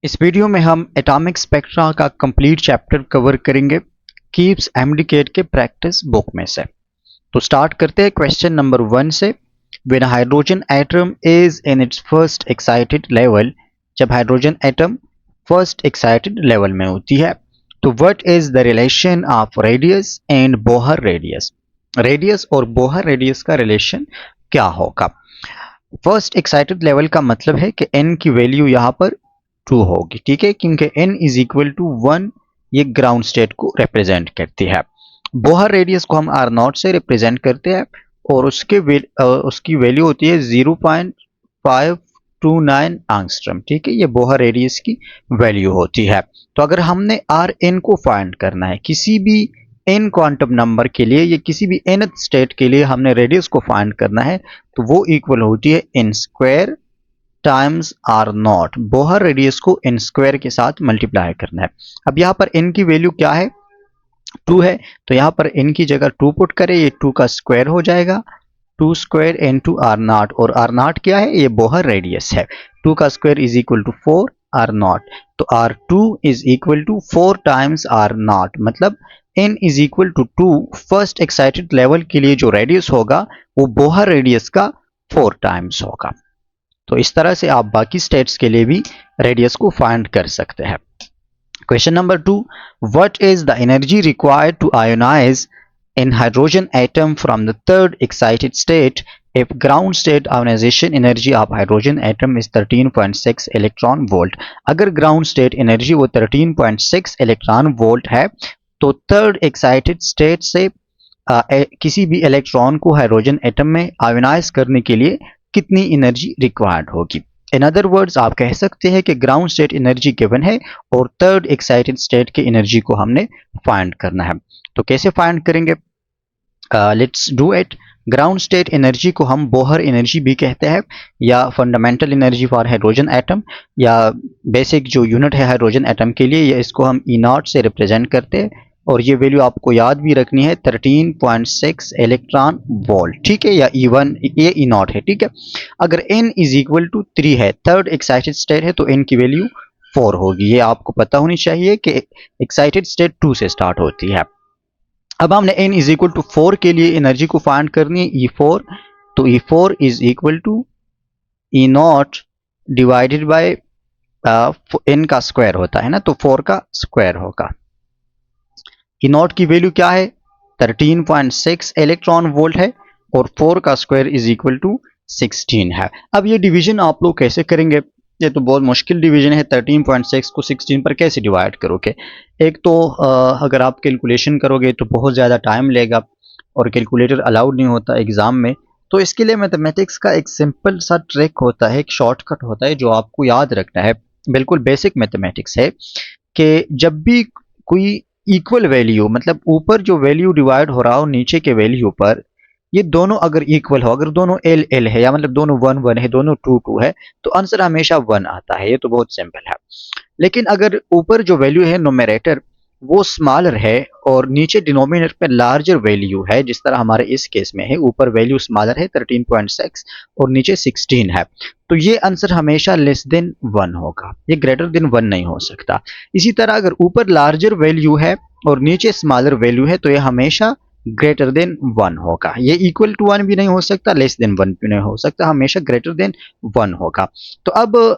इस वीडियो में हम एटॉमिक स्पेक्ट्रा का कंप्लीट चैप्टर कवर करेंगे कीप्स एमडीकेट के प्रैक्टिस बुक में से। तो स्टार्ट करते हैं क्वेश्चन नंबर 1 से। When hydrogen atom is in its first excited level, जब hydrogen atom first excited level में होती है, तो what is the relation of radius and Bohr radius. Radius और बोहर रेडियस का रिलेशन क्या होगा। फर्स्ट एक्साइटेड लेवल का मतलब है कि n की वैल्यू यहाँ पर 2 होगी, ठीक है, क्योंकि n इज इक्वल टू 1 ये ग्राउंड स्टेट को रिप्रेजेंट करती है। बोहर रेडियस को हम आर नॉट से रिप्रेजेंट करते हैं और उसकी वैल्यू होती है 0.529 एंगस्ट्रॉम, ठीक है, ये बोहर रेडियस की वैल्यू होती है। तो अगर हमने आर एन को फाइंड करना है किसी भी n क्वांटम नंबर के लिए या किसी भी nth स्टेट के लिए हमने रेडियस को फाइंड करना है, तो वो इक्वल होती है n square times are naught. Bohr radius को n स्क्वायर के साथ मल्टीप्लाई करना है। अब यहाँ पर n की वैल्यू क्या है, 2 है, तो यहाँ पर n की जगह 2 पुट करें, ये 2 का स्क्वायर हो जाएगा, 2 स्क्वायर इंटू आर नॉट, और आर नॉट क्या है, ये बोहर रेडियस है। 2 का square is equal to 4 R naught, तो R 2 is equal to 4 times are naught, मतलब n is equal to 2 first excited level के लिए जो रेडियस होगा वो बोहर रेडियस का 4 टाइम्स होगा। तो इस तरह से आप बाकी स्टेट्स के लिए भी रेडियस को फाइंड कर सकते हैं। Question number 2, what is the energy required to ionise in hydrogen atom from the third excited state if ground state ionization energy of hydrogen atom is 13.6 electron volt. अगर ground state energy वो 13.6 electron volt है, तो third excited state से किसी भी electron को hydrogen atom में ionise करने के लिए कितनी एनर्जी रिक्वायर्ड होगी। इन अदर वर्ड्स आप कह सकते हैं कि ग्राउंड स्टेट एनर्जी गिवन है और थर्ड एक्साइटेड स्टेट की एनर्जी को हमने फाइंड करना है। तो कैसे फाइंड करेंगे, let's do it. Ground state energy को हम बोहर एनर्जी भी कहते हैं या fundamental energy for hydrogen atom, या बेसिक जो यूनिट है हाइड्रोजन एटम के लिए, या इसको हम ई नॉट से रिप्रेजेंट करते हैं, और ये वैल्यू आपको याद भी रखनी है 13.6 इलेक्ट्रॉन वोल्ट, ठीक है, या E1 ये ई नॉट है, ठीक है। अगर n इज इक्वल टू 3 है, थर्ड एक्साइटेड स्टेट है, तो n की वैल्यू 4 होगी। ये आपको पता होनी चाहिए कि एक्साइटेड स्टेट 2 से स्टार्ट होती है। अब हमने n इज इक्वल टू 4 के लिए एनर्जी को फाइंड करनी है, E4, तो E4 is equal to E naught divided by n का स्क्वायर होता है ना, तो 4 का स्क्वायर होगा। ई नॉट की वैल्यू क्या है, 13.6 इलेक्ट्रॉन वोल्ट है, और 4 का स्क्वायर इज इक्वल टू 16 है। अब ये डिवीजन आप लोग कैसे करेंगे, ये तो बहुत मुश्किल डिवीजन है। 13.6 को 16 पर कैसे डिवाइड करोगे। एक तो अगर आप कैलकुलेशन करोगे तो बहुत ज़्यादा टाइम लेगा और कैलकुलेटर अलाउड नहीं होता एग्ज़ाम में। तो इसके लिए मैथमेटिक्स का एक सिंपल सा ट्रिक होता है, एक शॉर्टकट होता है जो आपको याद रखना है। बिल्कुल बेसिक मैथमेटिक्स है कि जब भी कोई इक्वल वैल्यू, मतलब ऊपर जो वैल्यू डिवाइड हो रहा हो नीचे के वैल्यू पर, ये दोनों अगर इक्वल हो, अगर दोनों एल एल है, या मतलब दोनों 1 1 है, दोनों 2 2 है, तो आंसर हमेशा 1 आता है। ये तो बहुत सिंपल है। लेकिन अगर ऊपर जो वैल्यू है नोमेरेटर वो स्मॉलर है और नीचे डिनोमिनेटर पे लार्जर वैल्यू है, जिस तरह हमारे इस केस में है, ऊपर वैल्यू स्मॉलर है 13.6 और नीचे 16 है, तो ये आंसर हमेशा लेस देन 1 होगा, ये ग्रेटर देन 1 नहीं हो सकता। इसी तरह अगर ऊपर लार्जर वैल्यू है और नीचे स्मॉलर वैल्यू है, तो ये हमेशा ग्रेटर देन 1 होगा। ये इक्वल टू 1 भी नहीं हो सकता, लेस देन 1 भी नहीं हो सकता, हमेशा ग्रेटर देन 1 होगा। तो अब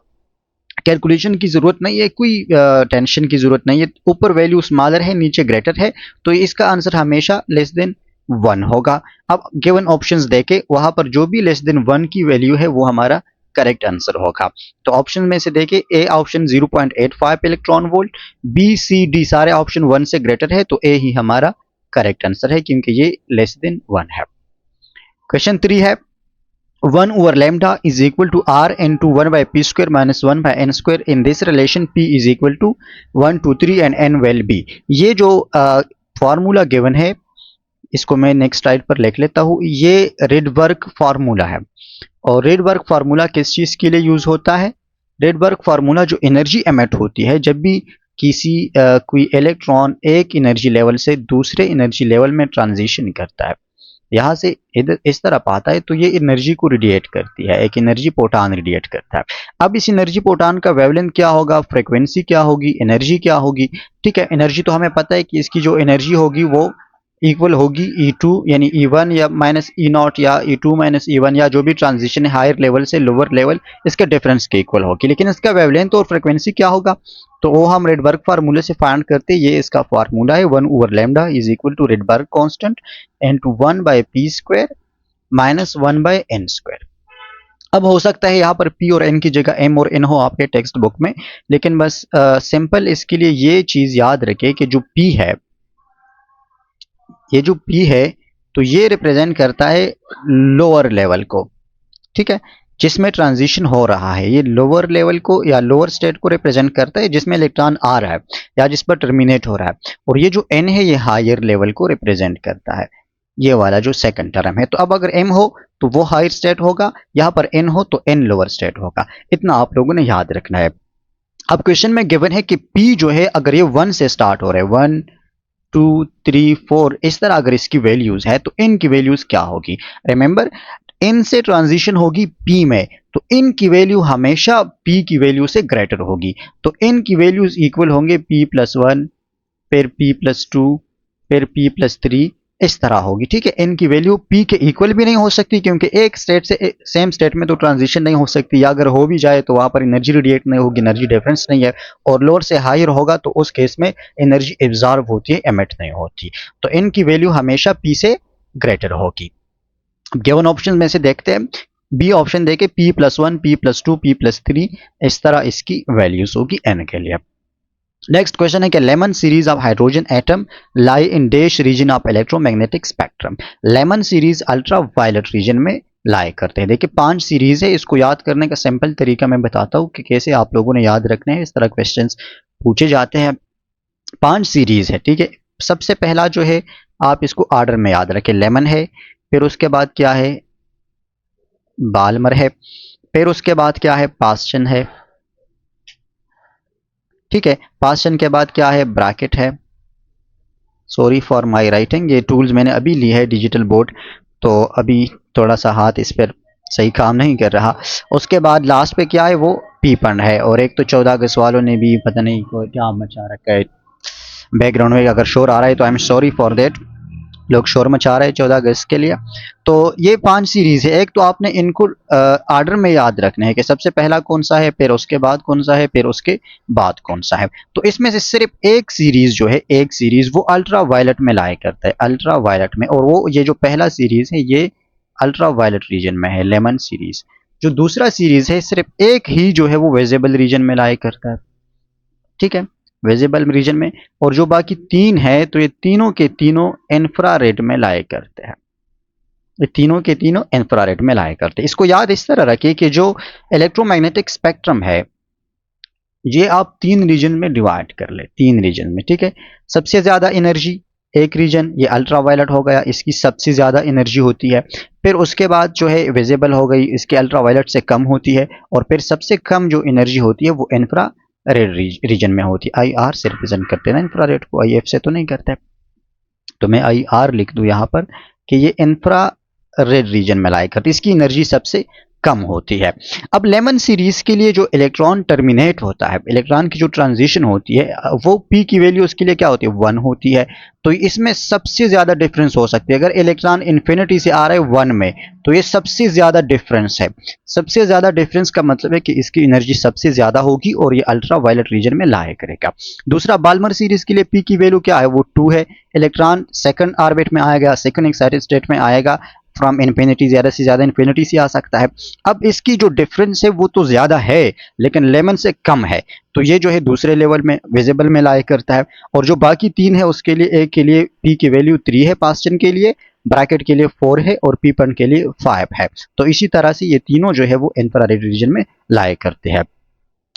कैलकुलेशन की जरूरत नहीं है, कोई टेंशन की जरूरत नहीं है। ऊपर वैल्यू स्मॉलर है, नीचे ग्रेटर है, तो इसका आंसर हमेशा लेस देन 1 होगा। अब गिवन ऑप्शंस देके वहां पर जो भी लेस देन 1 की वैल्यू है वो हमारा करेक्ट आंसर होगा। तो ऑप्शन में से देखे, A option 0.85 electron volt, B C D सारे ऑप्शन 1 से ग्रेटर है, तो ए ही हमारा करेक्ट आंसर है क्योंकि ये लेस देन 1 है। क्वेश्चन 3 है, 1 over lambda is equal to r into 1 by p square minus 1 by n square. In this relation p is equal to 1 2 3 and n will be। ये जो फार्मूला गिवन है इसको मैं नेक्स्ट स्लाइड पर लिख लेता हूँ। ये रेडबर्ग फार्मूला है, और रेडबर्ग फार्मूला किस चीज के लिए यूज होता है। रेडबर्ग फार्मूला जो एनर्जी एमिट होती है जब भी किसी कोई इलेक्ट्रॉन एक एनर्जी लेवल से दूसरे एनर्जी लेवल में ट्रांजिशन करता है, यहाँ से इधर इस तरफ आता है तो ये एनर्जी को रेडिएट करती है, एक एनर्जी फोटॉन रेडिएट करता है। अब इस एनर्जी फोटॉन का वेवलेंथ क्या होगा, फ्रीक्वेंसी क्या होगी, एनर्जी क्या होगी। ठीक है, एनर्जी तो हमें पता है कि इसकी जो एनर्जी होगी वो इक्वल होगी E2 यानी E1 या माइनस E0 या E2 माइनस E1 या जो भी ट्रांजिशन है हायर लेवल से लोअर लेवल इसके डिफरेंस के इक्वल होगी। लेकिन इसका वेवलेंथ और फ्रीक्वेंसी क्या होगा, तो वो हम रेडबर्ग फार्मूले से फाइंड करते हैं। ये इसका फार्मूला है 1/λ is equal to Rydberg constant into 1/p² minus 1/n²। अब हो सकता है यहाँ पर p और n की जगह m और n हो आपके टेक्स्ट बुक में, लेकिन बस सिंपल इसके लिए ये चीज याद रखें कि जो p है, ये जो p है तो ये रिप्रेजेंट करता है लोअर लेवल को। ठीक है, जिसमें ट्रांजिशन हो रहा है, ये लोअर लेवल को या लोअर स्टेट को रिप्रेजेंट करता है जिसमें इलेक्ट्रॉन आ रहा है या जिस पर टर्मिनेट हो रहा है। और ये जो n है ये हायर लेवल को रिप्रेजेंट करता है, ये वाला जो सेकंड टर्म है। तो अब अगर m हो तो वो हायर स्टेट होगा, यहाँ पर n हो तो n लोअर स्टेट होगा। इतना आप लोगों ने याद रखना है। अब क्वेश्चन में गिवन है कि p जो है अगर ये 1 से स्टार्ट हो रहा है, 1 2 3 4 इस तरह अगर इसकी वैल्यूज है तो इन की वैल्यूज क्या होगी। रिमेंबर, इन से ट्रांजिशन होगी p में, तो इन की वैल्यू हमेशा p की वैल्यू से ग्रेटर होगी। तो इन की वैल्यूज इक्वल होंगे p+1 फिर p+2 फिर p+3 इस तरह होगी। ठीक है, n की वैल्यू p के इक्वल भी नहीं हो सकती क्योंकि एक स्टेट से सेम स्टेट में तो ट्रांजिशन नहीं हो सकती, या अगर हो भी जाए तो वहां पर एनर्जी रेडिएट नहीं होगी, एनर्जी डिफरेंस नहीं है। और लोअर से हायर होगा तो उस केस में एनर्जी एब्जॉर्ब होती है, एमिट नहीं होती। तो n की वैल्यू हमेशा p से ग्रेटर होगी। गिवन ऑप्शन में से देखते हैं, बी ऑप्शन देके p+1 p+2 p+3 इस तरह इसकी वैल्यूज होगी n के लिए। नेक्स्ट क्वेश्चन है कि Lyman series of hydrogen atom lie in dash region of electromagnetic spectrum. Lyman series ultraviolet region में लाई करते हैं। देखिए 5 सीरीज है, इसको याद करने का सिंपल तरीका मैं बताता हूँ कि कैसे आप लोगों ने याद रखने हैं। इस तरह क्वेश्चंस पूछे जाते हैं। 5 सीरीज है। ठीक है, सबसे पहला जो है आप इसको ऑर्डर में याद रखें, लेमन है, फिर उसके बाद क्या है, बाल्मर है, फिर उसके बाद क्या है, पास्चन है। ठीक है, पास्चन के बाद क्या है, ब्रैकेट है। सॉरी फॉर माय राइटिंग, ये टूल्स मैंने अभी ली है डिजिटल बोर्ड, तो अभी थोड़ा सा हाथ इस पर सही काम नहीं कर रहा। उसके बाद लास्ट पे क्या है, वो पीपन है। और एक तो 14 अगस्त वालों ने भी पता नहीं क्या मचा रखा है बैकग्राउंड में, अगर शोर आ रहा है तो I am sorry for that, लोग शोर मचा रहे हैं 14 अगस्त के लिए। तो ये 5 सीरीज है। एक तो आपने इनको ऑर्डर में याद रखना है कि सबसे पहला कौन सा है, फिर उसके बाद कौन सा है, फिर उसके बाद कौन सा है। तो इसमें से सिर्फ एक सीरीज जो है, एक सीरीज वो अल्ट्रा वायलेट में लाया करता है, अल्ट्रा वायलेट में। और वो ये जो पहला सीरीज है ये अल्ट्रा वायलेट रीजन में है, लेमन सीरीज। जो दूसरा सीरीज है सिर्फ एक ही जो है वो विजिबल रीजन में लाया करता है। ठीक है, विजिबल रीजन में। और जो बाकी 3 है तो ये तीनों के तीनों इंफ्रारेड में लाया करते हैं, ये तीनों के तीनों इंफ्रारेड में लाया करते हैं। इसको याद इस तरह रखिए कि जो इलेक्ट्रोमैग्नेटिक स्पेक्ट्रम है ये आप 3 रीजन में डिवाइड कर ले, 3 रीजन में। ठीक है, सबसे ज्यादा एनर्जी एक रीजन ये अल्ट्रा वायलेट हो गया, इसकी सबसे ज्यादा एनर्जी होती है। फिर उसके बाद जो है विजिबल हो गई, इसके अल्ट्रा वायलेट से कम होती है। और फिर सबसे कम जो एनर्जी होती है वो इंफ्रा रेड रीजन में होती है। आई आर से रिप्रेजेंट करते हैं ना इंफ्रारेड को, आई एफ से तो नहीं करते। तो मैं आई आर लिख दूं यहाँ पर कि ये इंफ्रा रेड रीजन में लाई करती है, इसकी एनर्जी सबसे कम होती है। अब लेमन सीरीज के लिए जो इलेक्ट्रॉन टर्मिनेट होता है, इलेक्ट्रॉन की जो ट्रांजिशन होती है वो पी की वैल्यू उसके लिए क्या होती है, 1 होती है। तो इसमें सबसे ज्यादा डिफरेंस हो सकती है। अगर इलेक्ट्रॉन इन्फिनिटी से आ रहा है 1 में तो ये सबसे ज्यादा डिफरेंस है। सबसे ज्यादा डिफरेंस का मतलब है कि इसकी एनर्जी सबसे ज्यादा होगी और ये अल्ट्रा वायलेट रीजन में लाया करेगा। दूसरा बाल्मर सीरीज के लिए पी की वैल्यू क्या है, वो 2 है। इलेक्ट्रॉन सेकंड ऑर्बिट में आएगा, सेकंड एक्साइटेड स्टेट में आएगा, फ्रॉम इन्फिनिटी, ज्यादा से ज्यादा इन्फिनिटी से आ सकता है। अब इसकी जो डिफरेंस है वो तो ज्यादा है लेकिन लेमन से कम है, तो ये जो है दूसरे लेवल में विजिबल में लाया करता है। और जो बाकी 3 है उसके लिए, एक के लिए पी की वैल्यू 3 है, पास्चन के लिए, ब्रैकेट के लिए 4 है और पीपन के लिए 5 है। तो इसी तरह से ये तीनों जो है वो इंफ्रारेड रीजन में लाया करते हैं।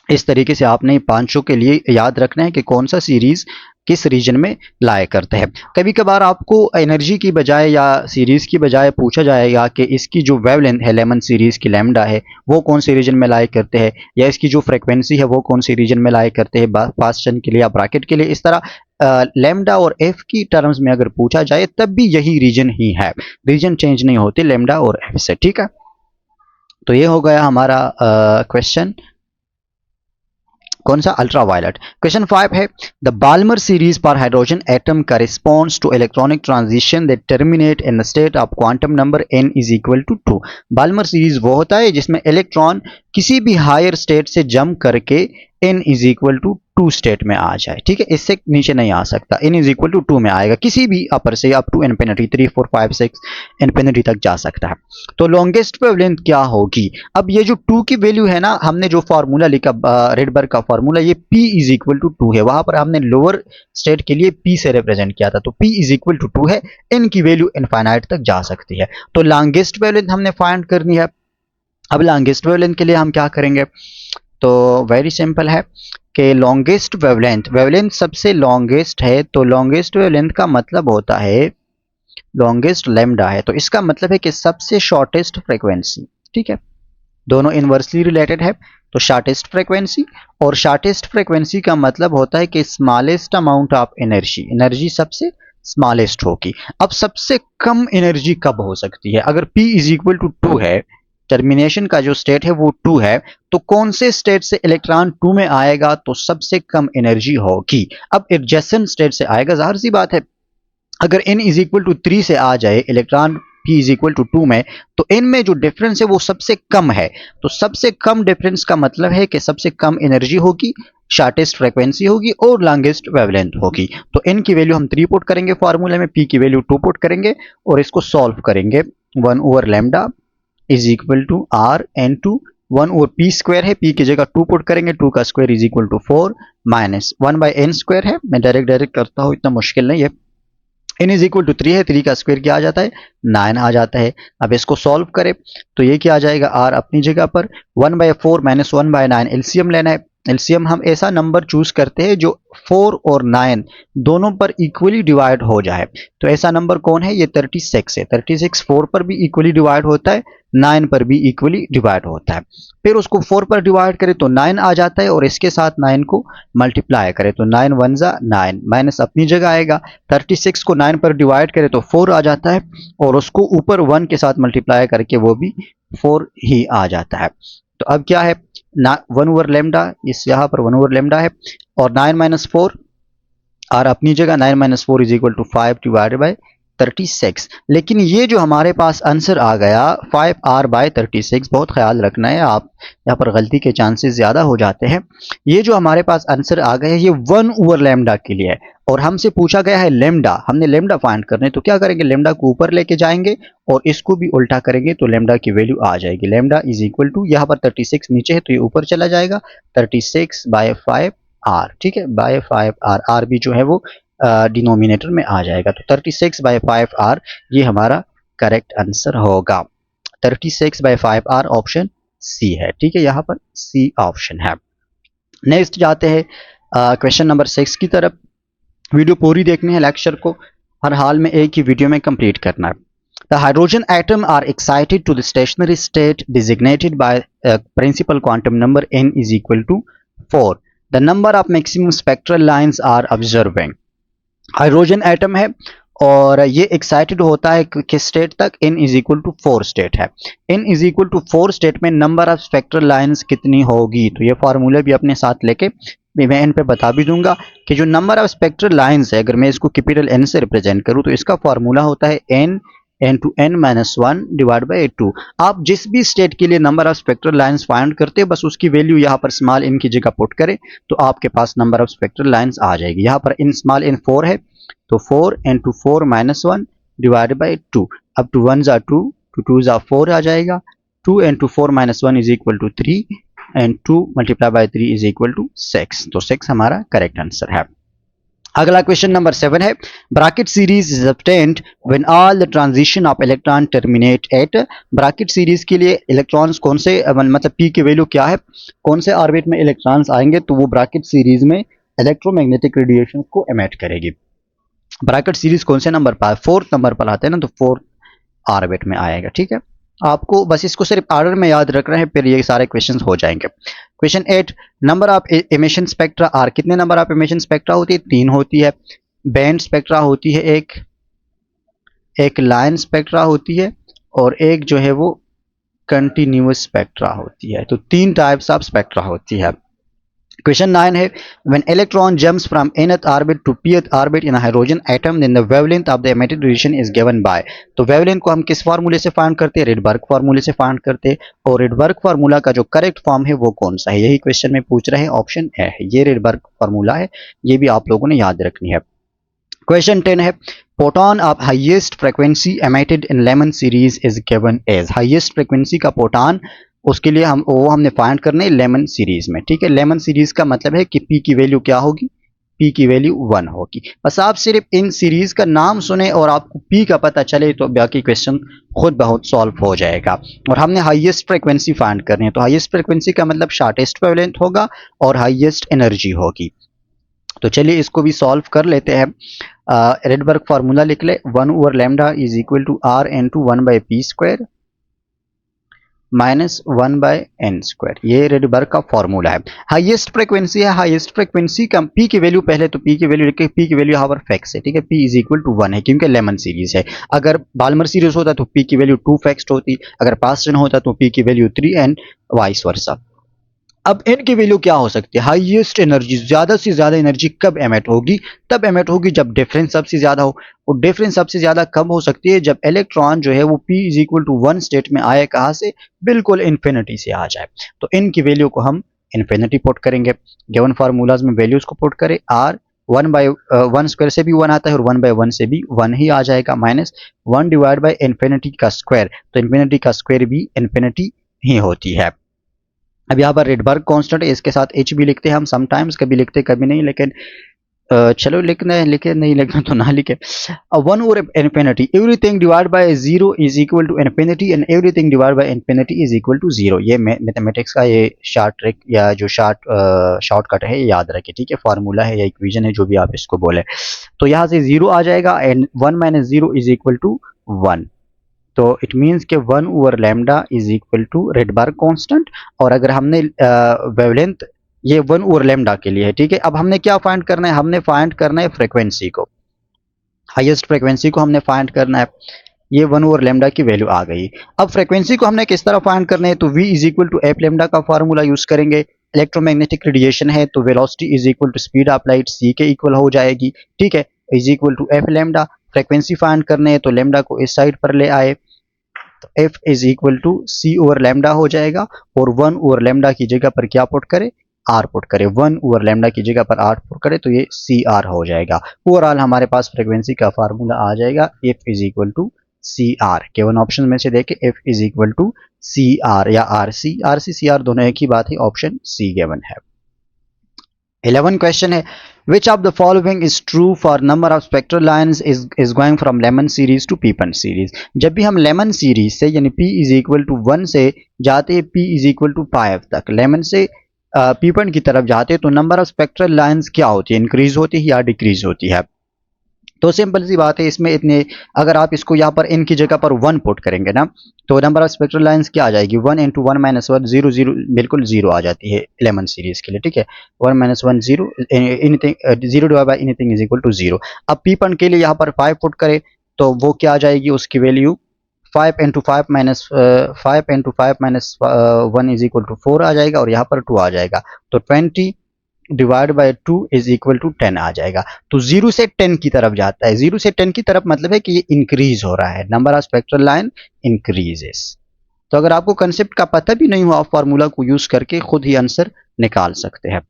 इस तरीके से आपने 500 के लिए याद रखना है कि कौन सा सीरीज किस रीजन में लाया करते हैं। कभी कभार आपको एनर्जी की बजाय या सीरीज की बजाय पूछा जाएगा कि इसकी जो वेवलेंथ है लेमन सीरीज की, लैम्डा है, वो कौन से रीजन में लाया करते हैं, या इसकी जो फ्रीक्वेंसी है वो कौन सी रीजन में लाया करते हैं, पास्चन के लिए या ब्रैकेट के लिए। इस तरह लेमडा और एफ की टर्म्स में अगर पूछा जाए तब भी यही रीजन ही है, रीजन चेंज नहीं होती लेमडा और एफ से, ठीक है। तो ये हो गया हमारा क्वेश्चन कौन सा, अल्ट्रावायलेट। क्वेश्चन 5 है, द बाल्मर सीरीज पर hydrogen atom corresponds to electronic transition that terminate in the state of quantum number n is equal to 2। Balmer series वो होता है जिसमें इलेक्ट्रॉन किसी भी हायर स्टेट से जंप करके n is equal to 2 state में आ जाए, ठीक है, इससे नीचे नहीं आ सकता, n इज इक्वल टू 2 में आएगा, किसी भी अपर से अप टू इन्फिनिटी 3 4 5 6 इन्फिनिटी तक जा सकता है। तो लॉन्गेस्ट वेवलेंथ क्या होगी, अब ये जो 2 की वैल्यू है ना, हमने जो फार्मूला लिखा रेडबर्ग का फार्मूला, ये p इज इक्वल टू 2 है, वहां पर हमने लोअर स्टेट के लिए p से रिप्रेजेंट किया था, तो p इज इक्वल टू 2 है, n की वैल्यू इनफाइनाइट तक जा सकती है। तो लॉन्गेस्ट वेवलेंथ हमने फाइंड करनी है। अब लॉन्गेस्ट वेवलेंथ के लिए हम क्या करेंगे, तो वेरी सिंपल है कि लॉन्गेस्ट वेवलेंथ सबसे लॉन्गेस्ट है, तो लॉन्गेस्ट वेवलेंथ का मतलब होता है लॉन्गेस्ट लैम्डा है, तो इसका मतलब है कि सबसे शॉर्टेस्ट फ्रीक्वेंसी, ठीक है, दोनों इनवर्सली रिलेटेड है। तो शॉर्टेस्ट फ्रीक्वेंसी, और शॉर्टेस्ट फ्रीक्वेंसी का मतलब होता है कि smallest amount of energy, energy सबसे स्मॉलेस्ट होगी। अब सबसे कम एनर्जी कब हो सकती है, अगर p इज इक्वल टू 2 है, टर्मिनेशन का जो स्टेट है वो 2 है, तो कौन से स्टेट से इलेक्ट्रॉन 2 में आएगा, तो सबसे कम एनर्जी होगी। अब एडजेसेंट स्टेट से आएगा, जाहिर सी बात है, अगर n इज इक्वल टू 3 से आ जाए electron p is equal to 2 में, तो n में जो डिफरेंस है वो सबसे कम है, तो सबसे कम डिफरेंस का मतलब है कि सबसे कम एनर्जी होगी, शॉर्टेस्ट फ्रीक्वेंसी होगी और लॉन्गेस्ट वेवलेंथ होगी। तो n की वैल्यू हम 3 पुट करेंगे फार्मूले में, p की वैल्यू 2 पुट करेंगे और इसको सॉल्व करेंगे, 1 over lambda is equal to r n to 1 over p square है, p की जगह 2 पुट करेंगे, 2 का square is equal to 4 minus 1 by n square है, मैं डायरेक्ट करता हूँ, इतना मुश्किल नहीं है। n इज इक्वल टू 3 है, 3 का स्क्वायर क्या आ जाता है, 9 आ जाता है। अब इसको सॉल्व करें तो ये क्या आ जाएगा, r अपनी जगह पर 1 बाई 4 माइनस 1 बाई 9, एलसीएम लेना है। एलसीएम हम ऐसा नंबर चूज करते हैं जो 4 और 9 दोनों पर इक्वली डिवाइड हो जाए, तो ऐसा नंबर कौन है, ये 36 है। 36 4 पर भी इक्वली डिवाइड होता है, 9 पर भी इक्वली डिवाइड होता है। फिर उसको 4 पर डिवाइड करें तो 9 आ जाता है, और इसके साथ 9 को मल्टीप्लाई करें तो 9 1 जा 9, माइनस अपनी जगह आएगा, 36 को 9 पर डिवाइड करें तो 4 आ जाता है, और उसको ऊपर 1 के साथ मल्टीप्लाई करके वो भी 4 ही आ जाता है। तो अब क्या है, 1 ओवर लेमडा, इस यहाँ पर 1 ओवर लेमडा है, और 9 माइनस 4 और अपनी जगह 9 minus 4 is equal to 5 divided by 36। लेकिन ये जो हमारे पास आंसर आ गया 5r बाई 36, बहुत ख्याल रखना है, आप यहाँ पर गलती के चांसेस ज़्यादा हो जाते हैं। ये जो हमारे पास आंसर आ गया है ये 1 ओवर लेमडा के लिए है, और हमसे पूछा गया है लेमडा, हमने लेमडा फाइंड करने, तो क्या करेंगे, लेमडा को ऊपर लेके जाएंगे और इसको भी उल्टा करेंगे तो लेमडा की वैल्यू आ जाएगी। लेमडा इज इक्वल टू, यहाँ पर 36 नीचे है तो ये ऊपर चला जाएगा, 36 बाय 5r, ठीक है, बाय 5r, r भी जो है वो डिनोमिनेटर में आ जाएगा, तो 36 बाय 5r ये हमारा करेक्ट आंसर होगा। 36 बाय 5r ऑप्शन सी है, ठीक है, यहाँ पर सी ऑप्शन है। नेक्स्ट जाते हैं क्वेश्चन नंबर 6 की तरफ। वीडियो पूरी देखनी है, लेक्चर को हर हाल में एक ही वीडियो में कंप्लीट करना है। The hydrogen atom are excited to the stationary state designated by a principal quantum number n is equal to 4. The number of maximum spectral lines are observing. Hydrogen atom है और ये excited होता है किस state तक, n is equal to 4 state है। n is equal to 4 state में number of spectral lines कितनी होगी, तो ये फार्मूले भी अपने साथ लेके मैं इन पे बता भी दूंगा कि जो नंबर ऑफ स्पेक्ट्रल लाइंस है, अगर मैं इसको कैपिटल n से रिप्रेजेंट करूँ तो इसका फार्मूला होता है n to n minus 1 divide by 2। आप जिस भी स्टेट के लिए number of spectral lines find करते हैं बस उसकी वैल्यू यहाँ पर स्मॉल n की जगह पुट करें तो आपके पास नंबर ऑफ स्पेक्ट्रल लाइंस आ जाएगी। यहाँ पर इन स्मॉल n 4 है तो 4 into 4 minus 1 divided by 2, अब टू 1 जा 2, टू 2 जा 4 आ जाएगा, 2 into 4 minus 1 is equal to 3 and 2 multiplied by 3 is equal to 6, तो 6 हमारा करेक्ट आंसर है। अगला क्वेश्चन नंबर 7 है, Brackett series is obtained when all the transition of electron terminate at, Brackett series के लिए इलेक्ट्रॉन्स कौन से, मतलब p की वैल्यू क्या है, कौन से ऑर्बिट में इलेक्ट्रॉन्स आएंगे, तो वो ब्रैकेट सीरीज में इलेक्ट्रोमैग्नेटिक रेडिएशन को एमिट करेगी। ब्रैकेट सीरीज कौन से नंबर पर, 4th नंबर पर आते हैं ना, तो 4th ऑर्बिट में आएगा, ठीक है। आपको बस इसको सिर्फ ऑर्डर में याद रखना है, फिर ये सारे क्वेश्चंस हो जाएंगे। Question 8, number of emission spectra are, कितने नंबर ऑफ एमिशन स्पेक्ट्रा होती है? 3 होती है। बैंड स्पेक्ट्रा होती है एक लाइन स्पेक्ट्रा होती है और एक जो है वो कंटिन्यूअस स्पेक्ट्रा होती है। तो 3 टाइप्स ऑफ स्पेक्ट्रा होती है। क्वेश्चन 9 है, when electron jumps from nth orbit to pth orbit in a hydrogen atom, then the wavelength of the emitted radiation is given by। तो wavelength को हम किस फार्मूले से फाइंड करते हैं? रेडबर्ग फार्मूले से फाइंड करते हैं। और रेडबर्ग फार्मूला का जो करेक्ट फॉर्म है वो कौन सा है? यही क्वेश्चन में पूछ रहे हैं, ऑप्शन ए है, ये रेडबर्ग फार्मूला है, ये भी आप लोगों ने याद रखनी है। क्वेश्चन 10 है, photon of highest frequency emitted in Lyman series is given as. Highest frequency का फोटोन, उसके लिए हमने फाइंड करना है लेमन सीरीज में, ठीक है। लेमन सीरीज का मतलब है कि पी की वैल्यू क्या होगी? पी की वैल्यू 1 होगी। बस आप सिर्फ इन सीरीज का नाम सुने और आपको पी का पता चले तो बाकी क्वेश्चन खुद बहुत सॉल्व हो जाएगा। और हमने हाईएस्ट फ्रीक्वेंसी फाइंड करनी है, तो हाईएस्ट फ्रीक्वेंसी का मतलब शॉर्टेस्ट वेवलेंथ होगा और हाईएस्ट एनर्जी होगी। तो चलिए इसको भी सॉल्व कर लेते हैं। रेडबर्ग फार्मूला लिख ले, 1 over lambda is equal to R into 1 by P square minus 1 by N square, ये रेडबर्ग का फॉर्मूला है। हाईएस्ट फ्रीक्वेंसी है, हाईएस्ट फ्रीक्वेंसी का पी की वैल्यू, पहले तो पी की वैल्यू लिखे, पी की वैल्यू यहाँ पर फिक्स है, ठीक है। पी इज इक्वल टू 1 है क्योंकि लेमन सीरीज है। अगर बाल्मर सीरीज होता तो पी की वैल्यू 2 फिक्स्ड होती, अगर पास्टन होता तो पी की वैल्यू 3 एंड वाइस वर्सा। अब एन की वैल्यू क्या हो सकती है? हाईएस्ट एनर्जी, ज्यादा से ज्यादा एनर्जी कब एमिट होगी? तब एमिट होगी जब डिफरेंस सबसे ज्यादा हो। और डिफरेंस सबसे ज्यादा कब हो सकती है? जब इलेक्ट्रॉन जो है वो P is equal to 1 state में आए, कहां से? बिल्कुल इन्फिनिटी से आ जाए। तो एन की वैल्यू को हम इन्फिनिटी पुट करेंगे। गिवन फार्मूलाज में वैल्यूज को पुट करें, आर 1 बाय 1 स्क्वायर से भी 1 आता है और 1 बाय 1 से भी 1 ही आ जाएगा, माइनस 1 डिवाइड बाय इन्फिनिटी का स्क्वायर, तो इन्फिनिटी का स्क्वायर भी इन्फिनिटी ही होती है। अब यहाँ पर रेडबर्ग कांस्टेंट है, इसके साथ एच भी लिखते हैं हम, समटाइम्स कभी लिखते कभी नहीं, लेकिन चलो लिखना है लिखे, नहीं लिखना तो ना लिखे। 1 over infinity, everything divide by 0 is equal to infinity and everything divide by infinity is equal to 0। ये मैथमेटिक्स का ये शॉर्ट ट्रिक या जो शॉर्टकट है, याद रखिए, ठीक है। फार्मूला है या इक्वेशन है, जो भी आप इसको बोले। तो यहाँ से 0 आ जाएगा and 1 minus 0 is equal to 1। तो इट मीन्स के 1 over lambda is equal to Rydberg constant. और अगर हमने वेवलेंथ, ये 1 ओवर लैम्डा के लिए है, ठीक है। अब हमने क्या फाइंड करना है? हमने फाइंड करना है फ्रीक्वेंसी को, हाईएस्ट फ्रीक्वेंसी को हमने फाइंड करना है। ये 1 ओवर लैम्डा की वैल्यू आ गई। अब फ्रीक्वेंसी को हमने किस तरह फाइंड करना है? तो v is equal to F lambda का फार्मूला यूज करेंगे। इलेक्ट्रोमैग्नेटिक रेडिएशन है तो velocity is equal to speed of light, c के इक्वल हो जाएगी, ठीक है। Is equal to F lambda. Frequency find करने है तो लैम्डा को इस साइड पर ले आए, तो f is equal to C over lambda हो जाएगा। और 1 ओवर लैम्डा की जगह पर क्या पुट करें? r पुट करें। 1 ओवर लैम्डा की जगह पर r पुट करें तो ये सी आर हो जाएगा। ओवरऑल हमारे पास फ्रीक्वेंसी का फार्मूला आ जाएगा, f is equal to C R. केवल ऑप्शन में से देखें, f is equal to C R या आर सी सी आर दोनों एक ही बात है, ऑप्शन सी गिवन है। 11 क्वेश्चन है, which of the following is true for number of spectral lines is going from Lemon series to Pepin series। जब भी हम लेमन सीरीज से यानी p इज इक्वल टू 1 से जाते हैं p इज इक्वल टू 5 तक, लेमन से पीपन की तरफ जाते हैं, तो नंबर ऑफ स्पेक्ट्रल लाइंस क्या होती है? इंक्रीज होती है या डिक्रीज होती है? तो सिंपल सी बात है, इसमें इतने, अगर आप इसको यहाँ पर n की जगह पर 1 पुट करेंगे ना, तो नंबर ऑफ स्पेक्ट्रल लाइंस क्या आ जाएगी? 1 इंटू 1 माइनस 1, 0 0, बिल्कुल 0 आ जाती है लेमन सीरीज के लिए, ठीक है। 1 minus 1 0, anything 0 divide by anything is equal to 0। अब पीपन के लिए यहाँ पर 5 पुट करें तो वो क्या आ जाएगी? उसकी value 5 into 5 minus 5 into 5 minus 1 is equal to 4 आ जाएगा, और यहाँ पर 2 आ जाएगा, तो 20 divide by 2 is equal to 10 आ जाएगा। तो 0 से 10 की तरफ जाता है, 0 से 10 की तरफ मतलब है कि ये इंक्रीज हो रहा है, number of spectral line increases. तो अगर आपको कंसेप्ट का पता भी नहीं हुआ, आप फार्मूला को यूज करके खुद ही आंसर निकाल सकते हैं।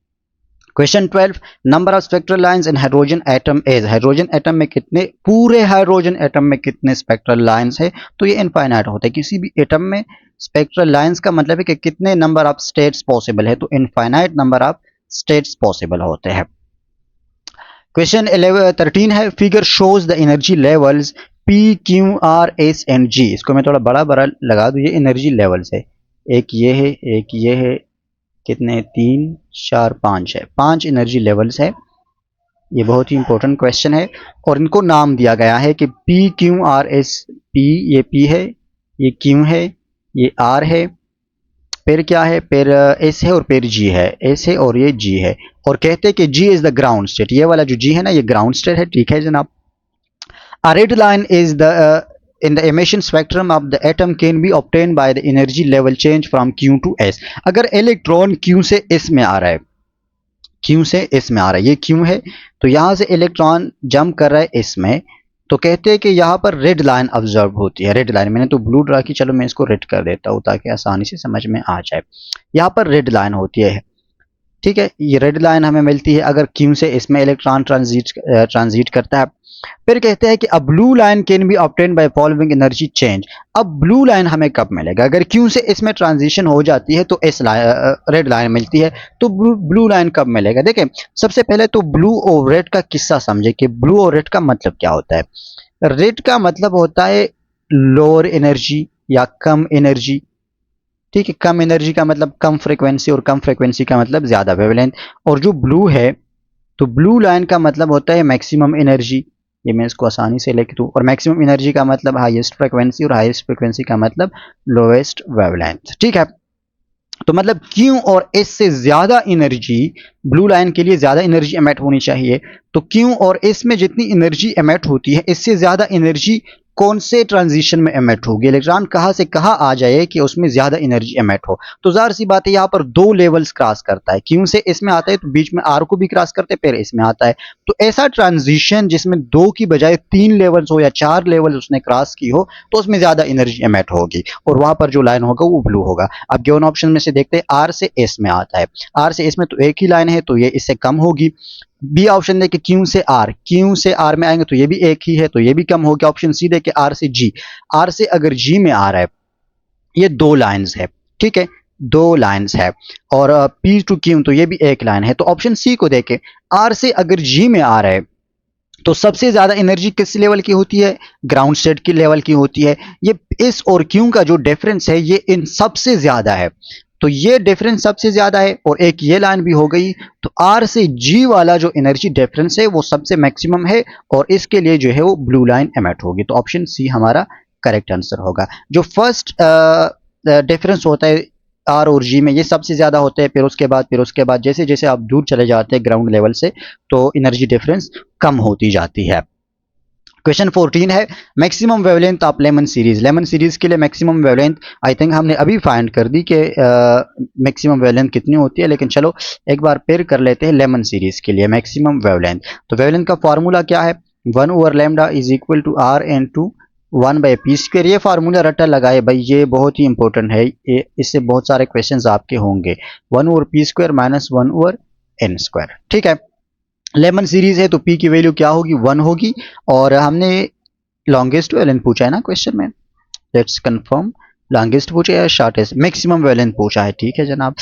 Question 12, number of spectral lines in hydrogen atom is. Hydrogen atom में कितने, पूरे हाइड्रोजन एटम में कितने स्पेक्ट्रल लाइंस है? तो ये इनफाइनाइट होता है। किसी भी एटम में स्पेक्ट्रल लाइंस का मतलब है कि कितने नंबर ऑफ स्टेट्स पॉसिबल है, तो infinite number of states possible होते हैं। क्वेश्चन 13 है, figure shows the energy levels P, Q, R, S and G। इसको मैं थोड़ा बड़ा बड़ा लगा दूं, ये एनर्जी लेवल्स है, एक ये है, एक ये है, कितने? 3 4 5 है, 5 एनर्जी लेवल्स है। ये बहुत ही इंपॉर्टेंट क्वेश्चन है और इनको नाम दिया गया है कि P, Q, R, S। P ये P है, ये Q है, ये R है, पेयर क्या है, पेयर एस है और पेयर जी है, एस है और ये जी है, और कहते हैं कि जी इज द ग्राउंड स्टेट, ये वाला जो जी है ना ये ग्राउंड स्टेट है, ठीक है जनाब। A red line is the in the emission spectrum of the atom can be obtained by the energy level change from Q to S। अगर इलेक्ट्रॉन Q से S में आ रहा है, Q से S में आ रहा है, ये Q है, तो यहाँ से इलेक्ट्रॉन जंप कर रहा है S में, तो कहते हैं कि यहाँ पर रेड लाइन ऑब्जर्व होती है। रेड लाइन मैंने तो ब्लू ड्रा की, चलो मैं इसको रेड कर देता हूँ ताकि आसानी से समझ में आ जाए। यहाँ पर रेड लाइन होती है, ठीक है, ये रेड लाइन हमें मिलती है अगर Q से इसमें इलेक्ट्रॉन ट्रांजिट करता है। फिर कहते हैं कि अब blue line can be obtain by following energy change. अब ब्लू लाइन हमें कब मिलेगा, अगर Q से इसमें ट्रांजिशन हो जाती है तो एस रेड लाइन मिलती है, तो ब्लू लाइन कब मिलेगा। देखें सबसे पहले तो ब्लू और रेड का किस्सा समझे कि ब्लू और रेड का मतलब क्या होता है। रेड का मतलब होता है लोअर एनर्जी या कम एनर्जी, ठीक है, कम एनर्जी का मतलब कम फ्रीक्वेंसी, और कम फ्रीक्वेंसी का मतलब ज्यादा वेवलेंथ। और जो ब्लू है तो ब्लू लाइन का मतलब होता है मैक्सिमम एनर्जी, ये मैं इसको आसानी से लिख दूं, और मैक्सिमम एनर्जी का मतलब हाईएस्ट फ्रीक्वेंसी, और हाईएस्ट फ्रीक्वेंसी का मतलब लोएस्ट वेवलेंथ, ठीक है। तो मतलब Q और S से ज्यादा एनर्जी, ब्लू लाइन के लिए ज्यादा एनर्जी एमिट होनी चाहिए, तो Q और S में जितनी एनर्जी एमिट होती है इससे ज्यादा एनर्जी कौन से ट्रांजिशन में एमिट होगी, इलेक्ट्रॉन कहां से कहां आ जाए कि उसमें ज्यादा एनर्जी एमिट हो। तो जाहिर सी बात है यहाँ पर दो लेवल्स क्रॉस करता है, Q से S में आता है तो बीच में R को भी क्रॉस करते हैं, फिर S में आता है। तो ऐसा ट्रांजिशन जिसमें दो की बजाय तीन लेवल्स हो या चार लेवल उसने क्रॉस की हो तो उसमें ज्यादा एनर्जी एमिट होगी, और वहां पर जो लाइन होगा वो ब्लू होगा। अब गिवन ऑप्शन में से देखते हैं, R से S में आता है, R से S में तो एक ही लाइन है तो ये इससे कम होगी। बी ऑप्शन दे कि Q से R, Q से R में आएंगे तो ये भी एक ही है तो ये भी कम होगा। ऑप्शन सी दे कि R से G, R से अगर G में आ रहा है, ये दो लाइंस है, ठीक है, दो लाइंस है, और P टू Q तो ये भी एक लाइन है। तो ऑप्शन सी को देखे, R से अगर G में आ रहा है तो सबसे ज्यादा एनर्जी किस लेवल की होती है, ग्राउंड स्टेट की लेवल की होती है। ये इस और Q का जो डिफरेंस है ये इन सबसे ज्यादा है, तो ये डिफरेंस सबसे ज्यादा है, और एक ये लाइन भी हो गई, तो R से G वाला जो एनर्जी डिफरेंस है वो सबसे मैक्सिमम है, और इसके लिए जो है वो ब्लू लाइन एमिट होगी। तो ऑप्शन सी हमारा करेक्ट आंसर होगा। जो फर्स्ट डिफरेंस होता है R और G में ये सबसे ज्यादा होता है, फिर उसके बाद जैसे जैसे आप दूर चले जाते हैं ग्राउंड लेवल से तो एनर्जी डिफरेंस कम होती जाती है। क्वेश्चन 14 है maximum wavelength of Lyman series. Lemon series के लिए मैक्सिमम वेवलेंथ आई थिंक हमने अभी फाइंड कर दी कि मैक्सिमम वेवलेंथ कितनी होती है, लेकिन चलो एक बार फिर कर लेते हैं लेमन सीरीज के लिए मैक्सिमम वेवलेंथ। तो वेवलेंथ का फॉर्मूला क्या है, 1/λ is equal to R into 1/p²। ये फार्मूला रट्टा लगाए भाई, ये बहुत ही इंपॉर्टेंट है, ये इससे बहुत सारे क्वेश्चंस आपके होंगे। 1/p² माइनस 1/n², ठीक है। लेमन सीरीज है तो P की वैल्यू क्या होगी, 1 होगी, और हमने लॉन्गेस्ट वेवलेंथ पूछा है ना क्वेश्चन में, लेट्स कंफर्म लॉन्गेस्ट पूछा है या शॉर्टेस्ट, मैक्सिमम वेवलेंथ पूछा है, ठीक है जनाब,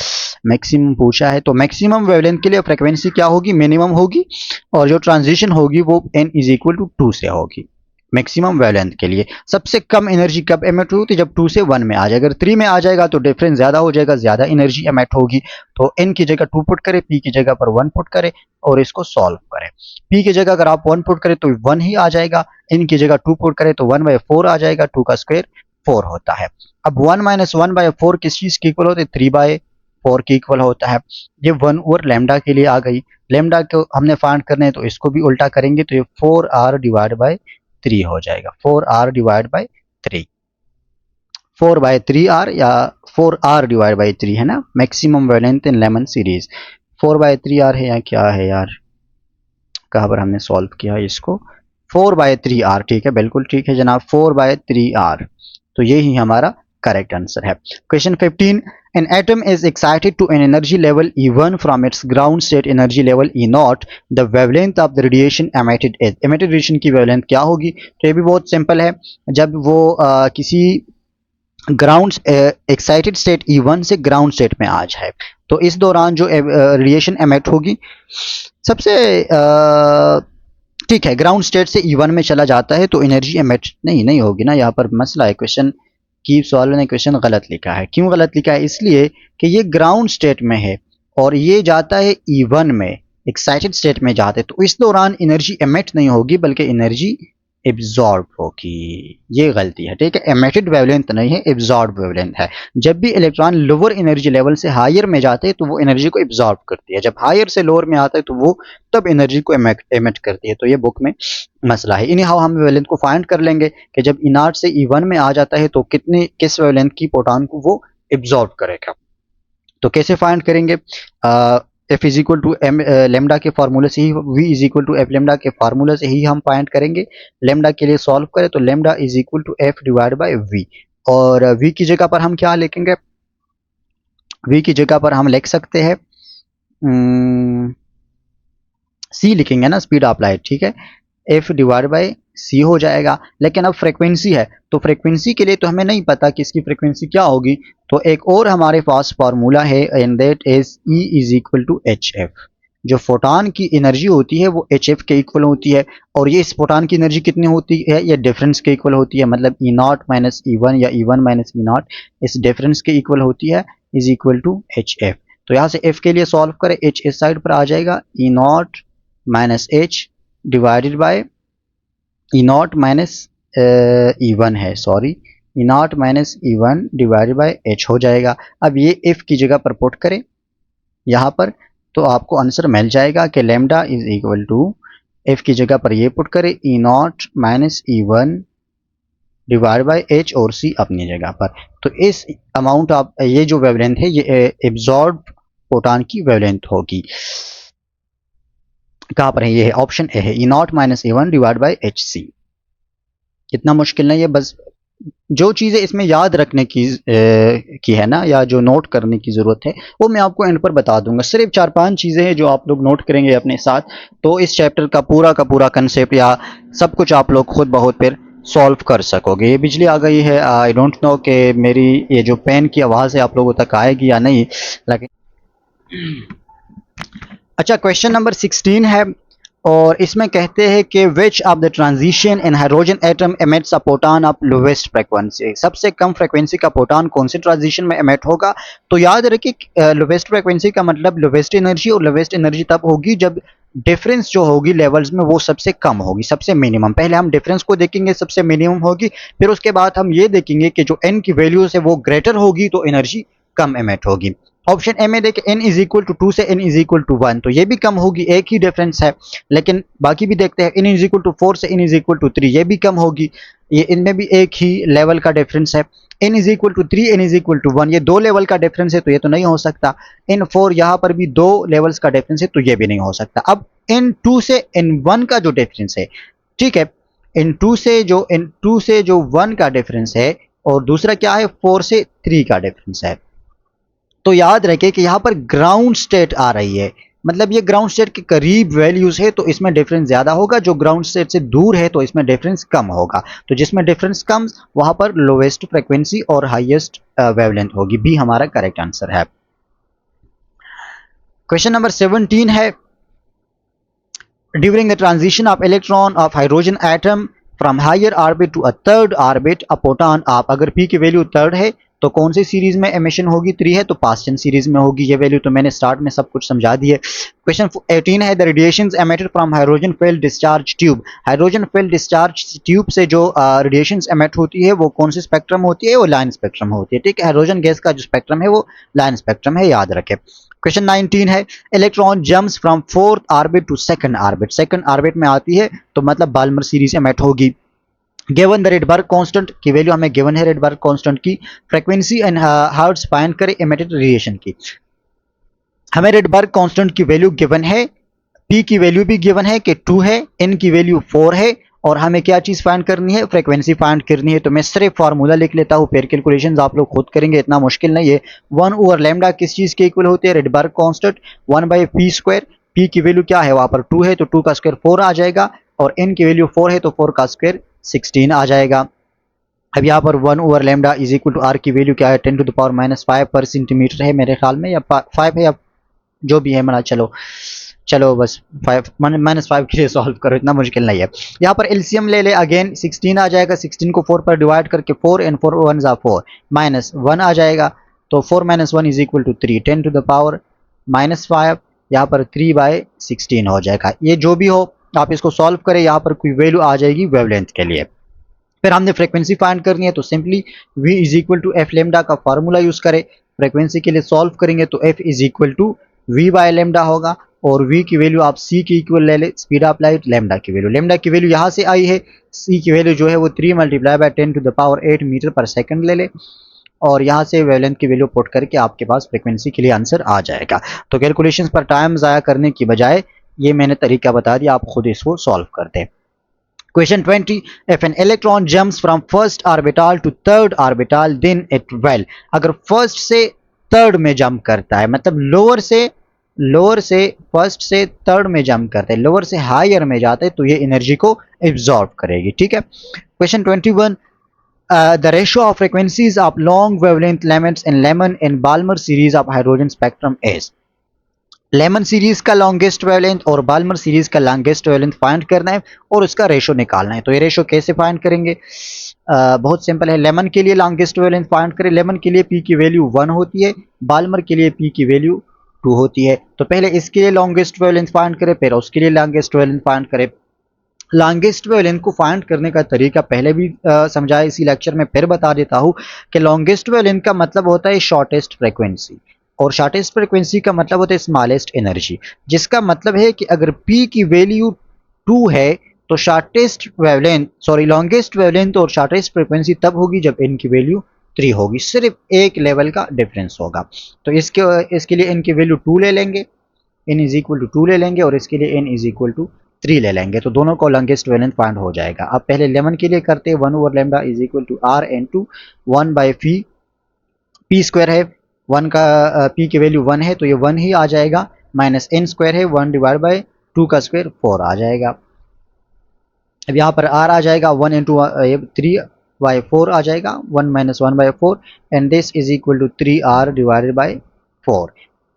मैक्सिमम पूछा है। तो मैक्सिमम वेवलेंथ के लिए फ्रीक्वेंसी क्या होगी, मिनिमम होगी, और जो ट्रांजिशन होगी वो n इज इक्वल टू 2 से होगी। मैक्सिमम वेवलेंथ के लिए सबसे कम एनर्जी कब एमिट होती है, जब 2 से 1 में आ जाए। अगर 3 में आ जाएगा तो डिफरेंस ज्यादा हो जाएगा, ज्यादा एनर्जी एमिट होगी। तो n की जगह 2 पुट करें, p की जगह पर 1 पुट करें और इसको सॉल्व करें। p की जगह अगर आप 1 पुट करें तो 1 ही आ जाएगा, n की जगह 2 पुट करें तो 1/4 आ जाएगा, 2 का स्क्वायर 4 होता है। अब 1 माइनस 1/4 किस चीज के इक्वल होता है, 3/4 के इक्वल होता है। ये 1/λ के लिए आ गई, लैम्डा को हमने फाइंड करने हैं तो इसको भी उल्टा करेंगे तो ये 4r डिवाइड बाय 3 हो जाएगा, 4r डिवाइड बाय 3, 4/3r या 4r डिवाइड बाय 3 है ना मैक्सिमम वेवलेंथ इन लेमन सीरीज। 4/3r है या क्या है यार, कहाँ पर हमने सॉल्व किया इसको, 4/3r, ठीक है, बिल्कुल ठीक है जनाब, 4/3r। तो यही हमारा करेक्ट आंसर है। Question 15, an atom is excited to an energy level E1 from its ground state energy level E0, the wavelength of the radiation emitted is, emitted radiation की wavelength क्या होगी। तो ये भी बहुत सिंपल है, जब वो किसी ग्राउंड एक्साइटेड स्टेट E1 से ग्राउंड स्टेट में आ जाए तो इस दौरान जो रेडिएशन एमिट होगी सबसे ठीक है, ग्राउंड स्टेट से E1 में चला जाता है तो एनर्जी एमिट नहीं होगी ना, यहाँ पर मसला है, क्वेश्चन की सॉल्व ने क्वेश्चन गलत लिखा है। क्यों गलत लिखा है, इसलिए कि ये ग्राउंड स्टेट में है और ये जाता है E1 में, एक्साइटेड स्टेट में जाते, तो इस दौरान एनर्जी एमिट नहीं होगी बल्कि एनर्जी एब्जॉर्ब होगी, ये गलती है, ठीक है। एमिटेड वेवलेंथ नहीं है, एब्जॉर्ब वेवलेंथ है। जब भी इलेक्ट्रॉन लोअर एनर्जी लेवल से हायर में जाते हैं तो वो एनर्जी को एब्जॉर्ब करती है, जब हायर से लोअर में आता है तो वो तब एनर्जी को एमिट करती है। तो ये बुक में मसला है। इन्हीं हाउ हम वेवलेंथ को फाइंड कर लेंगे कि जब E0 से E1 में आ जाता है तो किस वेवलेंथ की फोटोन को वो एब्जॉर्ब करेगा। तो कैसे फाइंड करेंगे? F is equal to M lambda के फार्मूले से ही, V is equal to F lambda के फार्मूले से ही हम फाइंड करेंगे। लेमडा के लिए सॉल्व करें तो lambda is equal to F divide by V, और वी की जगह पर हम क्या लिखेंगे? वी की जगह पर हम लिख सकते हैं सी लिखेंगे ना, स्पीड ऑफ लाइट, ठीक है। एफ डिवाइड बाय सी हो जाएगा। लेकिन अब फ्रीक्वेंसी है तो फ्रीक्वेंसी के लिए तो हमें नहीं पता कि इसकी फ्रीक्वेंसी क्या होगी, तो एक और हमारे पास फार्मूला है and that is E is equal to H F. जो फोटोन की एनर्जी होती है वो एच एफ के इक्वल होती है, और ये इस फोटोन की एनर्जी कितनी होती है? ये डिफरेंस के इक्वल होती है, मतलब E naught minus E one या E one minus E naught इस डिफरेंस के इक्वल होती है, is equal to H F. तो यहाँ से एफ के लिए सॉल्व करें, एच इस साइड पर आ जाएगा, E naught minus H divided by E naught minus E one है, sorry, E naught minus E one divided by H हो जाएगा। अब ये एफ की जगह पर पुट करें यहाँ पर, तो आपको आंसर मिल जाएगा कि lambda is equal to, F की जगह पर ये पुट करें E naught minus E one divide by H और सी अपनी जगह पर। तो इस अमाउंट ऑफ ये जो वेवलेंथ है ये एब्जॉर्ब फोटोन की वेवलेंथ होगी। कहाँ पर है? ये है ऑप्शन ए है, E naught minus E one divide by H C. इतना मुश्किल नहीं है, बस जो चीज़ें इसमें याद रखने की है ना, या जो नोट करने की ज़रूरत है वो मैं आपको एंड पर बता दूंगा। सिर्फ 4-5 चीज़ें हैं जो आप लोग नोट करेंगे अपने साथ, तो इस चैप्टर का पूरा कंसेप्ट या सब कुछ आप लोग खुद बहुत फिर सॉल्व कर सकोगे। ये बिजली आ गई है, आई डोंट नो कि मेरी ये जो पेन की आवाज़ है आप लोगों तक आएगी या नहीं, लेकिन अच्छा, क्वेश्चन नंबर 16 है और इसमें कहते हैं कि which of the transition in hydrogen atom emits a photon of lowest frequency. सबसे कम फ्रीक्वेंसी का फोटोन कौन से ट्रांजिशन में एमिट होगा? तो याद रखिए लोवेस्ट फ्रीक्वेंसी का मतलब लोवेस्ट एनर्जी, और लोवेस्ट एनर्जी तब होगी जब डिफरेंस जो होगी लेवल्स में वो सबसे कम होगी, सबसे मिनिमम। पहले हम डिफरेंस को देखेंगे, सबसे मिनिमम होगी, फिर उसके बाद हम ये देखेंगे कि जो एन की वैल्यूज है वो ग्रेटर होगी तो एनर्जी कम एमिट होगी। ऑप्शन ए में देखें n इज इक्वल टू 2 से n इज इक्वल टू 1, तो ये भी कम होगी, एक ही डिफरेंस है। लेकिन बाकी भी देखते हैं, n इज इक्वल टू 4 से n इज इक्वल टू 3, ये भी कम होगी, ये इनमें भी एक ही लेवल का डिफरेंस है। n is equal to 3, n is equal to 1, ये 2 लेवल का डिफरेंस है तो ये तो नहीं हो सकता। n4 यहाँ पर भी 2 लेवल्स का डिफरेंस है तो ये भी नहीं हो सकता। अब n2 से n1 का जो डिफरेंस है, ठीक है, n2 से जो 1 का डिफरेंस है, और दूसरा क्या है 4 से 3 का डिफरेंस है। तो याद रखें कि यहाँ पर ग्राउंड स्टेट आ रही है, मतलब ये ग्राउंड स्टेट के करीब वैल्यूज है तो इसमें डिफरेंस ज्यादा होगा, जो ग्राउंड स्टेट से दूर है तो इसमें डिफरेंस कम होगा। तो जिसमें डिफरेंस कम वहां पर लोवेस्ट फ्रीक्वेंसी और हाईएस्ट वेवलेंथ होगी। बी हमारा करेक्ट आंसर है। क्वेश्चन नंबर 17 है, during the transition of electron of hydrogen atom from higher orbit to a third orbit a proton of, अगर पी की वैल्यू थर्ड है तो कौन सी सीरीज में एमिशन होगी? 3 है तो पास्टन सीरीज में होगी। ये वैल्यू तो मैंने स्टार्ट में सब कुछ समझा दी है। क्वेश्चन 18 है, the radiations emitted from hydrogen field discharge tube. Hydrogen field discharge tube से जो रेडिएशंस एमिट होती है वो कौन सी स्पेक्ट्रम होती है? वो लाइन स्पेक्ट्रम होती है, ठीक है। हाइड्रोजन गैस का जो स्पेक्ट्रम है वो लाइन स्पेक्ट्रम है, याद रखें। क्वेश्चन 19 है, electron jumps from fourth orbit to second orbit. Second orbit में आती है तो मतलब बाल्मर सीरीज एमिट होगी। गिवन द रेडबर्ग कांस्टेंट की वैल्यू हमें गिवन है, रेडबर्ग कांस्टेंट की फ्रीक्वेंसी एंड हर्ट्ज फाइंड करें एमिटेड रेडिएशन की। हमें रेडबर्ग कांस्टेंट की वैल्यू गिवन है, पी की वैल्यू भी गिवन है कि 2 है, एन की वैल्यू 4 है, और हमें क्या चीज फाइंड करनी है? फ्रीक्वेंसी फाइंड करनी है। तो मैं सिर्फ फार्मूला लिख लेता हूँ, फिर कैलकुलेशंस आप लोग खुद करेंगे, इतना मुश्किल नहीं है। 1 ओवर लैम्डा किस चीज के इक्वल होती है? Rydberg constant 1 by P square. P की वैल्यू क्या है? वहां पर 2 है तो 2 का स्क्वायर 4 आ जाएगा, और एन की वैल्यू 4 है तो 4 का स्क्वायर 16 आ जाएगा। अब यहाँ पर 1 over lambda is equal to R की वैल्यू क्या है? 10 टू द पावर माइनस 5 पर सेंटीमीटर है मेरे ख्याल में, या 5 है, या जो भी है, मतलब चलो बस 5 -5 के लिए सॉल्व करो, इतना मुश्किल नहीं है। यहाँ पर एलसीएम ले ले, अगेन 16 आ जाएगा, 16 को 4 पर डिवाइड करके 4 एंड 4 1 जा 4 माइनस 1 आ जाएगा, तो 4 - 1 is equal to 3, 10 to the power -5, यहाँ पर 3/16 हो जाएगा। ये जो भी हो आप इसको सॉल्व करें, यहाँ पर कोई वैल्यू आ जाएगी वेवलेंथ के लिए। फिर हमने फ्रीक्वेंसी फाइंड करनी है, तो simply v is equal to F lambda का फार्मूला यूज करें। फ्रीक्वेंसी के लिए सॉल्व करेंगे तो f is equal to v by lambda होगा, और v की वैल्यू आप c के इक्वल ले ले, स्पीड ऑफ लाइट, लेमडा की वैल्यू यहाँ से आई है, c की वैल्यू जो है वो 3 multiply by 10 to the power 8 metre पर सेकंड ले ले, और यहाँ से वेवलेंथ की वैल्यू पुट करके आपके पास फ्रीक्वेंसी के लिए आंसर आ जाएगा। तो कैलकुलेशंस पर टाइम ज़ाया करने की बजाय ये मैंने तरीका बता दिया, आप खुद इसको सॉल्व कर दें। Question 20. If an electron jumps from first orbital to third orbital, then it will. अगर first से third में jump करता है, मतलब lower से first से third में jump करता है, lower से higher में जाता है, तो ये energy को absorb करेगी, ठीक है। Question 21. The ratio of frequencies of long wavelength laments in Lemon and Balmer series of hydrogen spectrum is. Lyman series का लॉन्गेस्ट वेवलेंथ और बाल्मर सीरीज का लॉन्गेस्ट वेवलेंथ फाइंड करना है और उसका रेशो निकालना है। तो ये रेशो कैसे फाइंड करेंगे? बहुत सिंपल है। लेमन के लिए लॉन्गेस्ट वेवलेंथ फाइंड करें। लेमन के लिए पी की वैल्यू 1 होती है, बाल्मर के लिए पी की वैल्यू 2 होती है। तो पहले इसके लिए लॉन्गेस्ट वेवलेंथ फाइंड करें, फिर उसके लिए लॉन्गेस्ट वेवलेंथ फाइंड करें। लॉन्गेस्ट वेवलेंथ को फाइंड करने का तरीका पहले भी समझाया इसी लेक्चर में, फिर बता देता हूँ कि लॉन्गेस्ट वेवलेंथ का मतलब होता है शॉर्टेस्ट फ्रीक्वेंसी, और शॉर्टेस्ट फ्रीक्वेंसी का मतलब होता है स्मॉलेस्ट एनर्जी, जिसका मतलब है कि अगर P की वैल्यू 2 है तो लॉन्गेस्ट वेवलेंथ और शॉर्टेस्ट फ्रीक्वेंसी तब होगी जब n की वैल्यू 3 होगी। सिर्फ एक लेवल का डिफरेंस होगा। तो इसके लिए n की वैल्यू 2 ले लेंगे, n इज इक्वल टू 2 ले लेंगे, और इसके लिए n इज इक्वल टू 3 ले लेंगे, तो दोनों को लॉन्गेस्ट वेवलेंथ फाइंड हो जाएगा। अब पहले लेमन के लिए करते हैं, 1 over lambda is equal to r n2 1 by P square है, 1 का p की वैल्यू 1 है तो ये 1 ही आ जाएगा, माइनस n स्क्वायर है, 1 डिवाइड बाई 2 का स्क्वायर 4 आ जाएगा। अब यहाँ पर r आ जाएगा 1 इंटू 3 बाई 4 आ जाएगा, 1 minus 1 by 4, and this is equal to 3r divided by 4।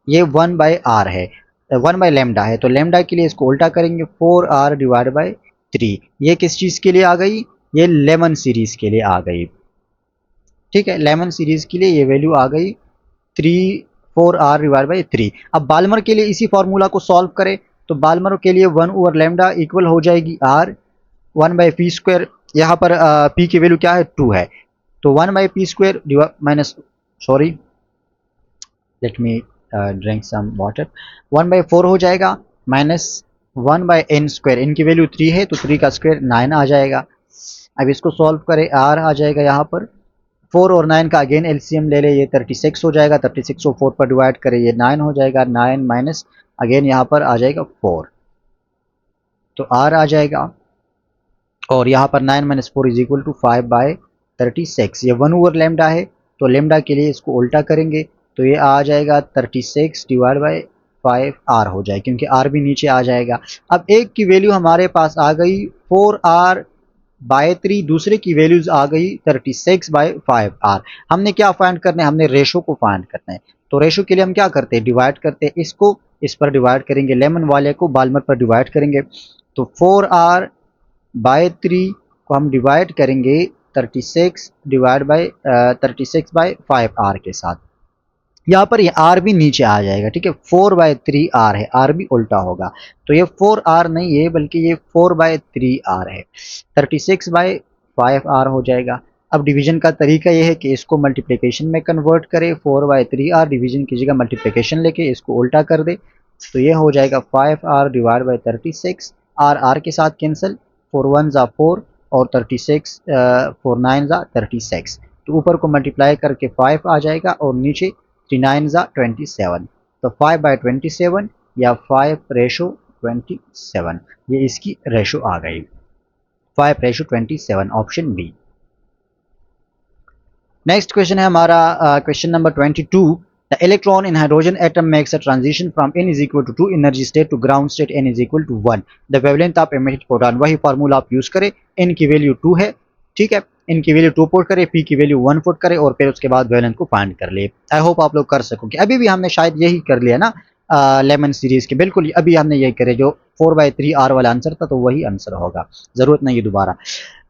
ये 1 बाई r है, 1 बाई लेमडा है, तो लेमडा के लिए इसको उल्टा करेंगे, 4r डिवाइडेड बाई 3। ये किस चीज़ के लिए आ गई? ये लेमन सीरीज के लिए आ गई, ठीक है। लेमन सीरीज के लिए ये वैल्यू आ गई 4r डिवाइड बाई 3। अब बाल्मर के लिए इसी फॉर्मूला को सॉल्व करें, तो बाल्मर के लिए 1 ओवर लेमडा इक्वल हो जाएगी r 1 बाई पी स्क्वायर। यहाँ पर p की वैल्यू क्या है? 2 है, तो 1 by P square minus, sorry let me drink some water, 1 by 4 हो जाएगा, minus 1 by n square, n की वैल्यू 3 है तो 3 का स्क्वायर 9 आ जाएगा। अब इसको सॉल्व करें, r आ जाएगा यहाँ पर 4 और 9 का अगेन एलसीएम ले ले, ये 36 हो जाएगा, 36 को 4 पर डिवाइड करें, ये 9 हो जाएगा, 9 माइनस अगेन यहाँ पर आ जाएगा 4, तो r आ जाएगा, और यहाँ पर 9 minus 4 is equal to 5 by 36। ये 1 ओवर लेमडा है, तो लेमडा के लिए इसको उल्टा करेंगे तो ये आ जाएगा 36 डिवाइड बाई 5r हो जाए, क्योंकि r भी नीचे आ जाएगा। अब एक की वैल्यू हमारे पास आ गई 4r बाय 3, दूसरे की वैल्यूज आ गई 36 बाय 5r। हमने क्या फाइंड करना है? हमने रेशो को फाइंड करना है। तो रेशो के लिए हम क्या करते हैं? डिवाइड करते हैं, इसको इस पर डिवाइड करेंगे, लेमन वाले को बाल्मर पर डिवाइड करेंगे, तो 4r बाय 3 को हम डिवाइड करेंगे 36 डिवाइड बाय 36 बाय 5r के साथ। यहाँ पर ये r भी नीचे आ जाएगा, ठीक है, 4 बाय 3r है, r भी उल्टा होगा, तो ये 4r नहीं है बल्कि ये 4 बाय 3r है, 36 बाय 5r हो जाएगा। अब डिवीजन का तरीका ये है कि इसको मल्टीप्लिकेशन में कन्वर्ट करें, 4 बाय 3r डिवीजन की जगह मल्टीप्लिकेशन लेके इसको उल्टा कर दे, तो ये हो जाएगा 5r डिवाइड बाई 36, r के साथ कैंसिल, 4 1 ज़ा 4 और 36 4 9 ज़ा 36, तो ऊपर को मल्टीप्लाई करके 5 आ जाएगा और नीचे 3 9 ज़ा 27, तो 5 बाई 27 या 5 रेशो 27, ये इसकी रेशो आ गई, 5 ratio 27, option B. Next question है हमारा question number 22। The electron in hydrogen atom makes a transition from n is equal to 2 energy state to ground state n is equal to 1। The wavelength of emitted photon, वही formula आप use करें, n की value 2 है, ठीक है, n की value 2 put करें, p की वैल्यू 1 पुट करें, और फिर उसके बाद वेवलेंथ को फाइंड कर लिए। आई होप आप लोग कर सकोगे। अभी भी हमने शायद यही कर लिया ना लेमन सीरीज के, बिल्कुल अभी हमने यही करे, जो 4 बाई 3r वाला आंसर था तो वही आंसर होगा, जरूरत नहीं है दोबारा।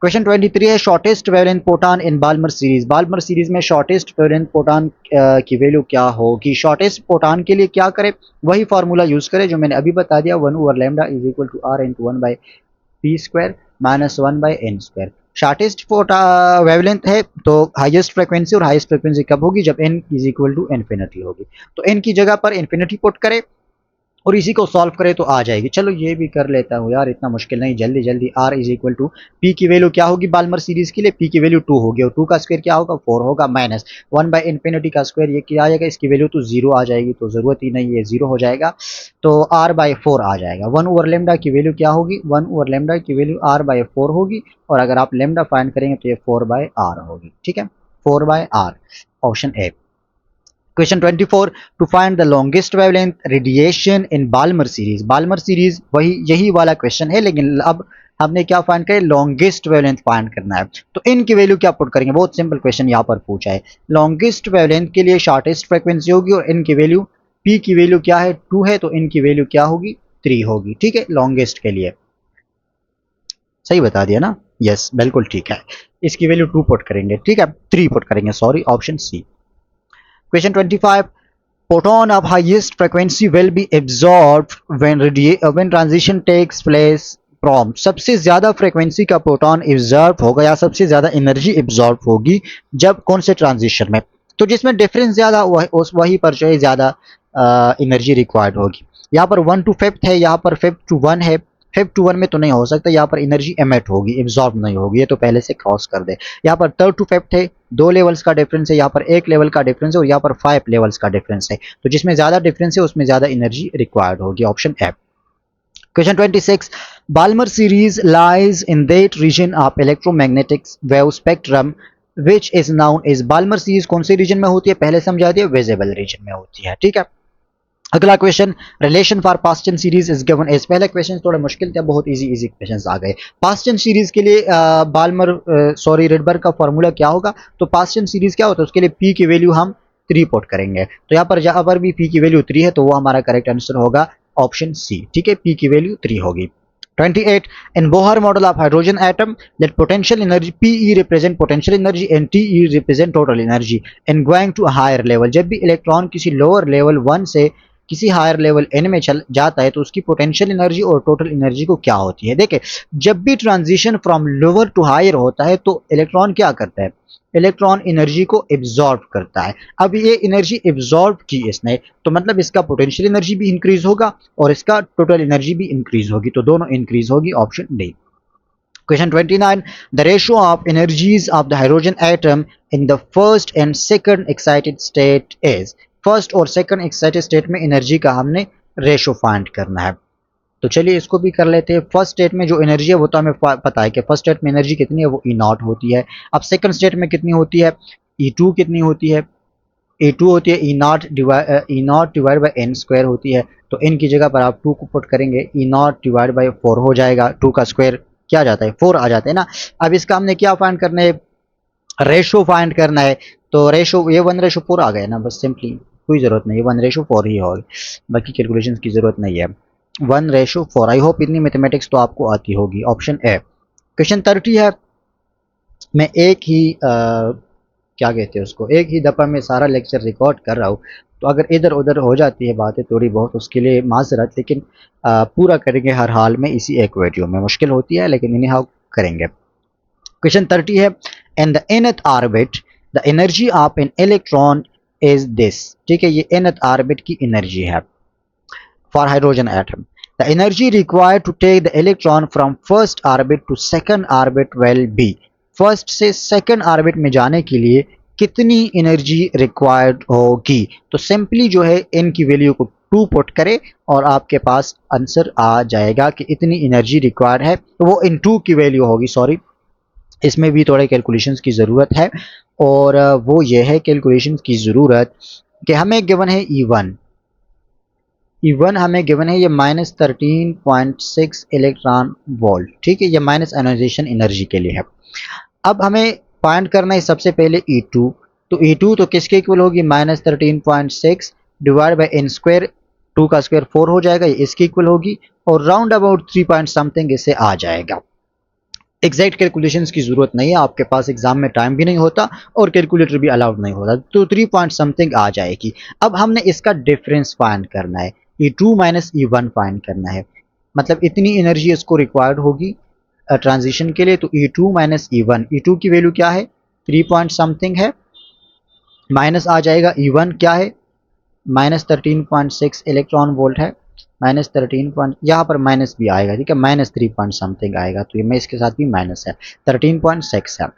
क्वेश्चन 23 है शॉर्टेस्ट वेवलेंथ फोटॉन इन बाल्मर सीरीज। बाल्मर सीरीज में शॉर्टेस्ट वेवलेंथ फोटॉन की वैल्यू क्या होगी। शॉर्टेस्ट फोटॉन के लिए क्या करें, वही फार्मूला यूज करें जो मैंने अभी बता दिया, 1/λ is equal to R into 1/p² minus 1/n²। Shortest wavelength है तो हाईएस्ट फ्रीक्वेंसी, और हाईएस्ट फ्रीक्वेंसी कब होगी, जब n is equal to infinity होगी। तो n की जगह पर इन्फिनिटी पुट करें और इसी को सॉल्व करें तो आ जाएगी। चलो ये भी कर लेता हूँ यार, इतना मुश्किल नहीं, जल्दी जल्दी। r is equal to P की वैल्यू क्या होगी बाल्मर सीरीज के लिए, p की वैल्यू 2 होगी, और 2 का स्क्वायर क्या होगा 4 होगा, माइनस 1/इन्फिनिटी का स्क्वायर ये क्या आ जाएगा, इसकी वैल्यू तो 0 आ जाएगी, तो ज़रूरत ही नहीं है, 0 हो जाएगा, तो r/4 आ जाएगा। 1/λ की वैल्यू क्या होगी, 1/λ की वैल्यू r/4 होगी, और अगर आप लेमडा फाइंड करेंगे तो ये 4/r होगी। ठीक है, 4/r, option A. Question 24 to find the longest wavelength radiation in Balmer series. Balmer series वही यही वाला क्वेश्चन है, लेकिन अब हमने क्या फाइंड करें, लॉन्गेस्ट वेवलेंथ फाइंड करना है। तो इन की वैल्यू क्या पुट करेंगे, बहुत सिंपल क्वेश्चन यहाँ पर पूछा है। लॉन्गेस्ट वेवलेंथ के लिए शॉर्टेस्ट फ्रीक्वेंसी होगी, और इन की वैल्यू पी की वैल्यू क्या है 2 है, तो इन की वैल्यू क्या होगी 3 होगी। ठीक है, लॉन्गेस्ट के लिए सही बता दिया ना, यस बिल्कुल ठीक है। इसकी वैल्यू 2 पुट करेंगे, ठीक है 3 पुट करेंगे, sorry, option C. Question 25 photon of highest frequency will be absorbed when transition takes place from। सबसे ज्यादा फ्रीक्वेंसी का प्रोटॉन एब्जॉर्ब होगा या सबसे ज्यादा एनर्जी एब्जॉर्ब होगी जब कौन से ट्रांजिशन में, तो जिसमें डिफरेंस ज्यादा वही पर जो है ज्यादा एनर्जी रिक्वायर्ड होगी। यहाँ पर 1 to 5th है, यहाँ पर 5th to 1 है, 5th to 1 में तो नहीं हो सकता, यहाँ पर एनर्जी एमिट होगी, एब्जॉर्ब नहीं होगी, ये तो पहले से क्रॉस कर दे। यहाँ पर 3rd to 5th है, 2 लेवल्स का डिफरेंस है, यहाँ पर 1 लेवल का डिफरेंस है, और यहाँ पर 5 लेवल्स का डिफरेंस है, तो जिसमें ज्यादा डिफरेंस है उसमें ज्यादा एनर्जी रिक्वायर्ड होगी, option A. Question 26 Balmer series lies in that region of electromagnetic wave spectrum which is known as. Balmer series कौन से रीजन में होती है, पहले समझा दिया, विजिबल रीजन में होती है। ठीक है, अगला question relation for Paschen series is given as. पहले क्वेश्चन थोड़े मुश्किल थे, बहुत इजी इजी क्वेश्चंस आ गए। पास्टन सीरीज के लिए बाल्मर सॉरी रिडबर्ग का फॉर्मूला क्या होगा, तो पास्टन सीरीज क्या होता है, उसके लिए पी की वैल्यू हम 3 पुट करेंगे, तो यहाँ पर जहां पर भी पी की वैल्यू 3 है तो वो हमारा करेक्ट आंसर होगा ऑप्शन सी। ठीक है, पी की वैल्यू 3 होगी। 28 in Bohr model of hydrogen atom let potential energy Pe represent potential energy and Te represent total energy and going to a higher level। जब भी इलेक्ट्रॉन किसी lower level 1 से किसी higher level n में चल जाता है तो उसकी पोटेंशियल एनर्जी और टोटल एनर्जी को क्या होती है। देखिए, जब भी transition from lower to higher होता है तो इलेक्ट्रॉन क्या करता है, इलेक्ट्रॉन एनर्जी को एब्जॉर्ब करता है। अब ये एनर्जी एब्जॉर्ब की इसने, तो मतलब इसका पोटेंशियल एनर्जी भी इंक्रीज होगा और इसका टोटल एनर्जी भी इंक्रीज होगी, तो दोनों इंक्रीज होगी, option D. Question 29 the ratio of energies of the hydrogen atom in the first and second excited state is। First और सेकंड एक्साइटेड स्टेट में एनर्जी का हमने रेशो फाइंड करना है, तो चलिए इसको भी कर लेते हैं। फर्स्ट स्टेट में जो एनर्जी है वो तो हमें पता है कि फर्स्ट स्टेट में एनर्जी कितनी है, वो E0 होती है। अब सेकंड स्टेट में कितनी होती है, E2 कितनी होती है, E2 होती है E0 डिवाइड बाई n² होती है, तो n की जगह पर आप 2 को पुट करेंगे, E0 डिवाइड बाई 4 हो जाएगा, 2 का स्क्वायर क्या आ जाता है 4 आ जाता है ना। अब इसका हमने क्या फाइंड करना है, रेशो फाइंड करना है, तो रेशो ये 1/4 आ गया ना, बस सिंपली कोई ज़रूरत नहीं है, 1/4 ही होगी, बाकी कैलकुलेशन की ज़रूरत नहीं है। 1/4, आई होप इतनी मैथमेटिक्स तो आपको आती होगी, ऑप्शन ए। क्वेश्चन 30 है, मैं एक ही क्या कहते हैं उसको, एक ही दफ़ा में सारा लेक्चर रिकॉर्ड कर रहा हूँ, तो अगर इधर उधर हो जाती है बातें थोड़ी बहुत उसके लिए माजरत, लेकिन पूरा करेंगे हर हाल में इसी एक वीडियो में, मुश्किल होती है लेकिन इन्हें हाउ करेंगे। क्वेश्चन 30 है, in the nth orbit the energy of an electron is this. ठीक है, ये nth ऑर्बिट की एनर्जी है for hydrogen atom. The energy required to take the electron from first orbit to second orbit will be. First से second orbit में जाने के लिए कितनी एनर्जी रिक्वायर्ड होगी, तो सिंपली जो है n की वैल्यू को 2 पुट करें और आपके पास आंसर आ जाएगा कि इतनी एनर्जी रिक्वायर्ड है, तो वो इन 2 की वैल्यू होगी, सॉरी इसमें भी थोड़े कैलकुलेशंस की ज़रूरत है, और वो ये है कैलकुलेशंस की ज़रूरत कि हमें गिवन है E1 हमें गिवन है ये -13.6 इलेक्ट्रॉन वोल्ट। ठीक है, ये माइनस आयोनाइजेशन एनर्जी के लिए है। अब हमें फाइंड करना है सबसे पहले E2, तो E2 तो किसके इक्वल होगी, -13.6 डिवाइड बाई n², 2 का स्क्वायर 4 हो जाएगा, ये इसके इक्वल होगी, और राउंड अबाउट 3 पॉइंट समथिंग इससे आ जाएगा। एग्जैक्ट कैलकुलेशंस की ज़रूरत नहीं है, आपके पास एग्जाम में टाइम भी नहीं होता और कैलकुलेटर भी अलाउड नहीं होता, तो 3 पॉइंट समथिंग आ जाएगी। अब हमने इसका डिफरेंस फाइंड करना है, E2 माइनस E1 फाइंड करना है, मतलब इतनी एनर्जी इसको रिक्वायर्ड होगी ट्रांजिशन के लिए, तो E2 माइनस E1, E2 की वैल्यू क्या है 3 पॉइंट समथिंग है, माइनस आ जाएगा E1 क्या है माइनस 13.6 इलेक्ट्रॉन वोल्ट है, माइनस 13 पॉइंट, यहाँ पर माइनस भी आएगा, ठीक है, माइनस 3 पॉइंट समथिंग आएगा, तो ये में इसके साथ भी माइनस है, 13.6 है,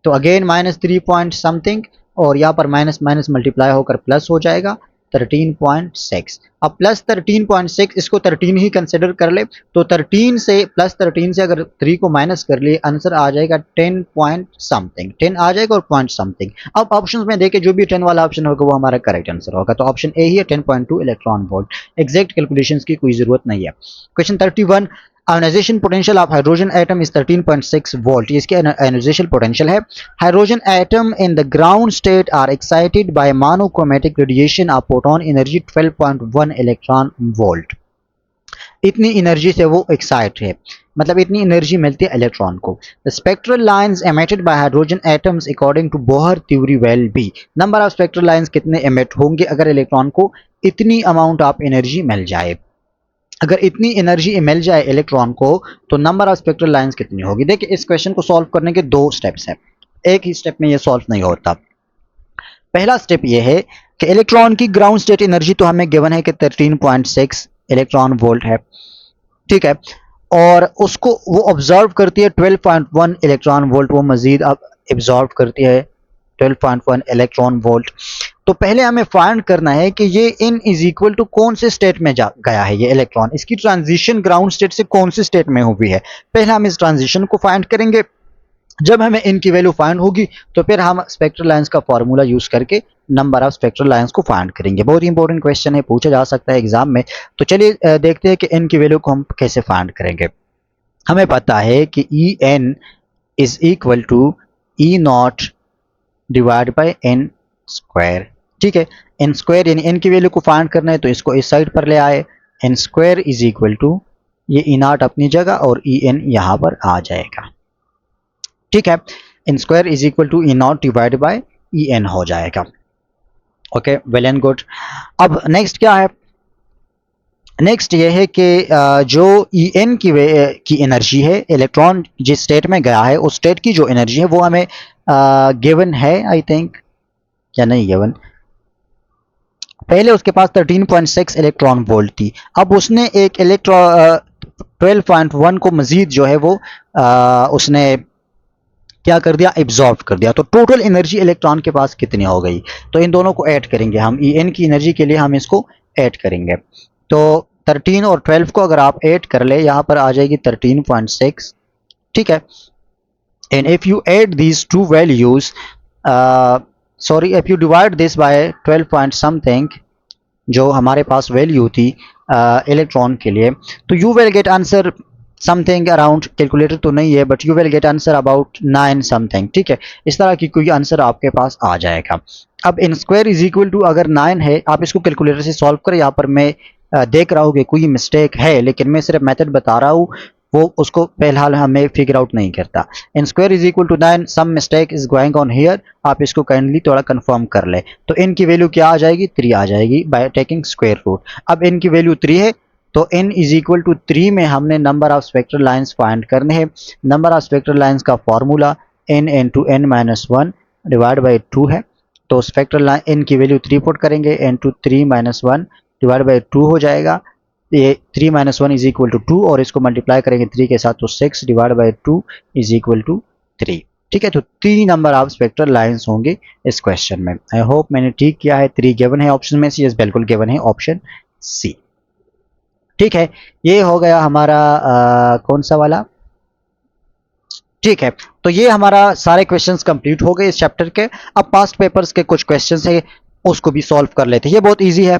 तो अगेन माइनस 3 पॉइंट समथिंग, और यहाँ पर माइनस माइनस मल्टीप्लाई होकर प्लस हो जाएगा 13.6। अब प्लस 13.6 इसको 13 ही कंसिडर कर ले, तो 13 से प्लस 13 से अगर 3 को माइनस कर लिए आंसर आ जाएगा 10 पॉइंट समथिंग, 10 आ जाएगा और पॉइंट समथिंग। अब ऑप्शंस में देखे जो भी 10 वाला ऑप्शन होगा वो हमारा करेक्ट आंसर होगा, तो ऑप्शन ए ही है 10.2 इलेक्ट्रॉन वोल्ट। एग्जैक्ट कैलकुलेशंस की कोई जरूरत नहीं है। Question 31, ionization potential of hydrogen atom is 13.6 volt, इसकी आयोनाइजेशन पोटेंशियल है। Hydrogen atom in the ground state are excited by monochromatic radiation of photon energy 12.1 electron volt, इतनी energy से वो एक्साइट है, मतलब इतनी एनर्जी मिलती है इलेक्ट्रॉन को। The spectral lines emitted by hydrogen atoms according to Bohr theory will be, number of spectral lines कितने एमिट होंगे अगर इलेक्ट्रॉन को इतनी अमाउंट ऑफ एनर्जी मिल जाए, अगर इतनी एनर्जी मिल जाए इलेक्ट्रॉन को तो नंबर ऑफ स्पेक्ट्रल लाइंस कितनी होगी। देखिए इस क्वेश्चन को सॉल्व करने के दो स्टेप्स हैं, एक ही स्टेप में ये सॉल्व नहीं होता। पहला स्टेप ये है कि इलेक्ट्रॉन की ग्राउंड स्टेट एनर्जी तो हमें गिवन है कि 13.6 इलेक्ट्रॉन वोल्ट है, ठीक है, और उसको वो ऑब्जर्व करती है 12.1 इलेक्ट्रॉन वोल्ट, वो मजीद अब ऑब्जर्व करती है 12.1 इलेक्ट्रॉन वोल्ट। तो पहले हमें फाइंड करना है कि ये इन इज इक्वल टू कौन से स्टेट में जा गया है ये इलेक्ट्रॉन, इसकी ट्रांजिशन ग्राउंड स्टेट से कौन से स्टेट में हुई है, पहले हम इस ट्रांजिशन को फाइंड करेंगे। जब हमें इनकी वैल्यू फाइंड होगी तो फिर हम स्पेक्ट्रल लाइंस का फॉर्मूला यूज करके नंबर ऑफ स्पेक्ट्रल लाइंस को फाइंड करेंगे। बहुत ही इंपॉर्टेंट क्वेश्चन है, पूछा जा सकता है एग्जाम में। तो चलिए देखते हैं कि इनकी वैल्यू को हम कैसे फाइंड करेंगे। हमें पता है कि E N is equal to E naught divide by N square, ठीक है, एन स्क्वायर यानी एन की वैल्यू को फाइंड करना है तो इसको इस साइड पर ले आए, N square is equal to ये ई नॉट अपनी जगह और ई एन यहाँ पर आ जाएगा, ठीक है, N square is equal to E naught divide by E N हो जाएगा। Okay, well and good. अब नेक्स्ट क्या है, नेक्स्ट ये है कि जो ई एन की एनर्जी है, इलेक्ट्रॉन जिस स्टेट में गया है उस स्टेट की जो एनर्जी है वो हमें गिवन है आई थिंक, या नहीं गिवन, पहले उसके पास 13.6 इलेक्ट्रॉन वोल्ट थी, अब उसने एक 12.1 को मजीद जो है वो उसने क्या कर दिया, एब्जॉर्ब कर दिया, तो टोटल एनर्जी इलेक्ट्रॉन के पास कितनी हो गई। तो इन दोनों को ऐड करेंगे हम, ई एन की एनर्जी के लिए हम इसको ऐड करेंगे, तो 13 और 12 को अगर आप ऐड कर ले यहाँ पर आ जाएगी 13.6, ठीक है, and if you add these two values, sorry if you divide this by 12 point something जो हमारे पास वैल्यू थी इलेक्ट्रॉन के लिए, तो you will get answer something around, calculator तो नहीं है but you will get answer about 9 something, ठीक है, इस तरह की कोई आंसर आपके पास आ जाएगा। अब N square is equal to अगर 9 है, आप इसको कैलकुलेटर से सॉल्व करें, यहाँ पर मैं देख रहा हूँ कि कोई मिस्टेक है लेकिन मैं सिर्फ मेथड बता रहा हूँ, वो उसको फिलहाल हमें फिगर आउट नहीं करता। N square is equal to 9, some mistake is going on here, आप इसको काइंडली थोड़ा कंफर्म कर ले। तो इन की वैल्यू क्या आ जाएगी, 3 आ जाएगी बाय टेकिंग स्क्वायर रूट। अब इन की वैल्यू 3 है तो n इज इक्वल टू 3 में हमने number of spectral lines find करने हैं। नंबर ऑफ स्पेक्ट्रल लाइंस का formula n into n minus 1 divide by 2 है, तो स्पेक्ट्रल लाइन n की वैल्यू 3 पुट करेंगे, n to 3 minus 1 divide by 2 हो जाएगा, ये 3 माइनस 1 इज इक्वल टू 2 और इसको मल्टीप्लाई करेंगे 3 के साथ तो 6 divide by 2 is equal to 3, ठीक है, तो 3 नंबर ऑफ स्पेक्ट्रल लाइंस होंगे इस क्वेश्चन में। आई होप मैंने ठीक किया है, 3 गिवन है ऑप्शन में से, यस बिल्कुल गिवन है ऑप्शन सी, ठीक है, ये हो गया हमारा कौन सा वाला, ठीक है, तो ये हमारा सारे क्वेश्चंस कंप्लीट हो गए इस चैप्टर के। अब पास्ट पेपर्स के कुछ क्वेश्चंस है उसको भी सॉल्व कर लेते हैं, ये बहुत इजी है।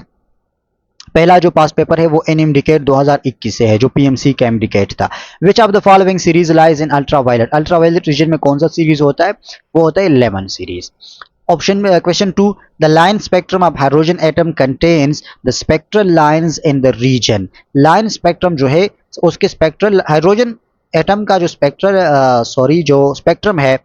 पहला जो पास्ट पेपर है वो एनएमडीकेट 2021 से है जो पीएमसी का एमडीकेट था। Which of the following series lies in ultraviolet, ultraviolet region में कौन सा सीरीज होता है, वो होता है 11 सीरीज। ऑप्शन में question 2, the line spectrum of hydrogen atom contains the spectral lines in the region, line spectrum जो है उसके स्पेक्ट्रल हाइड्रोजन एटम का जो जो स्पेक्ट्रम है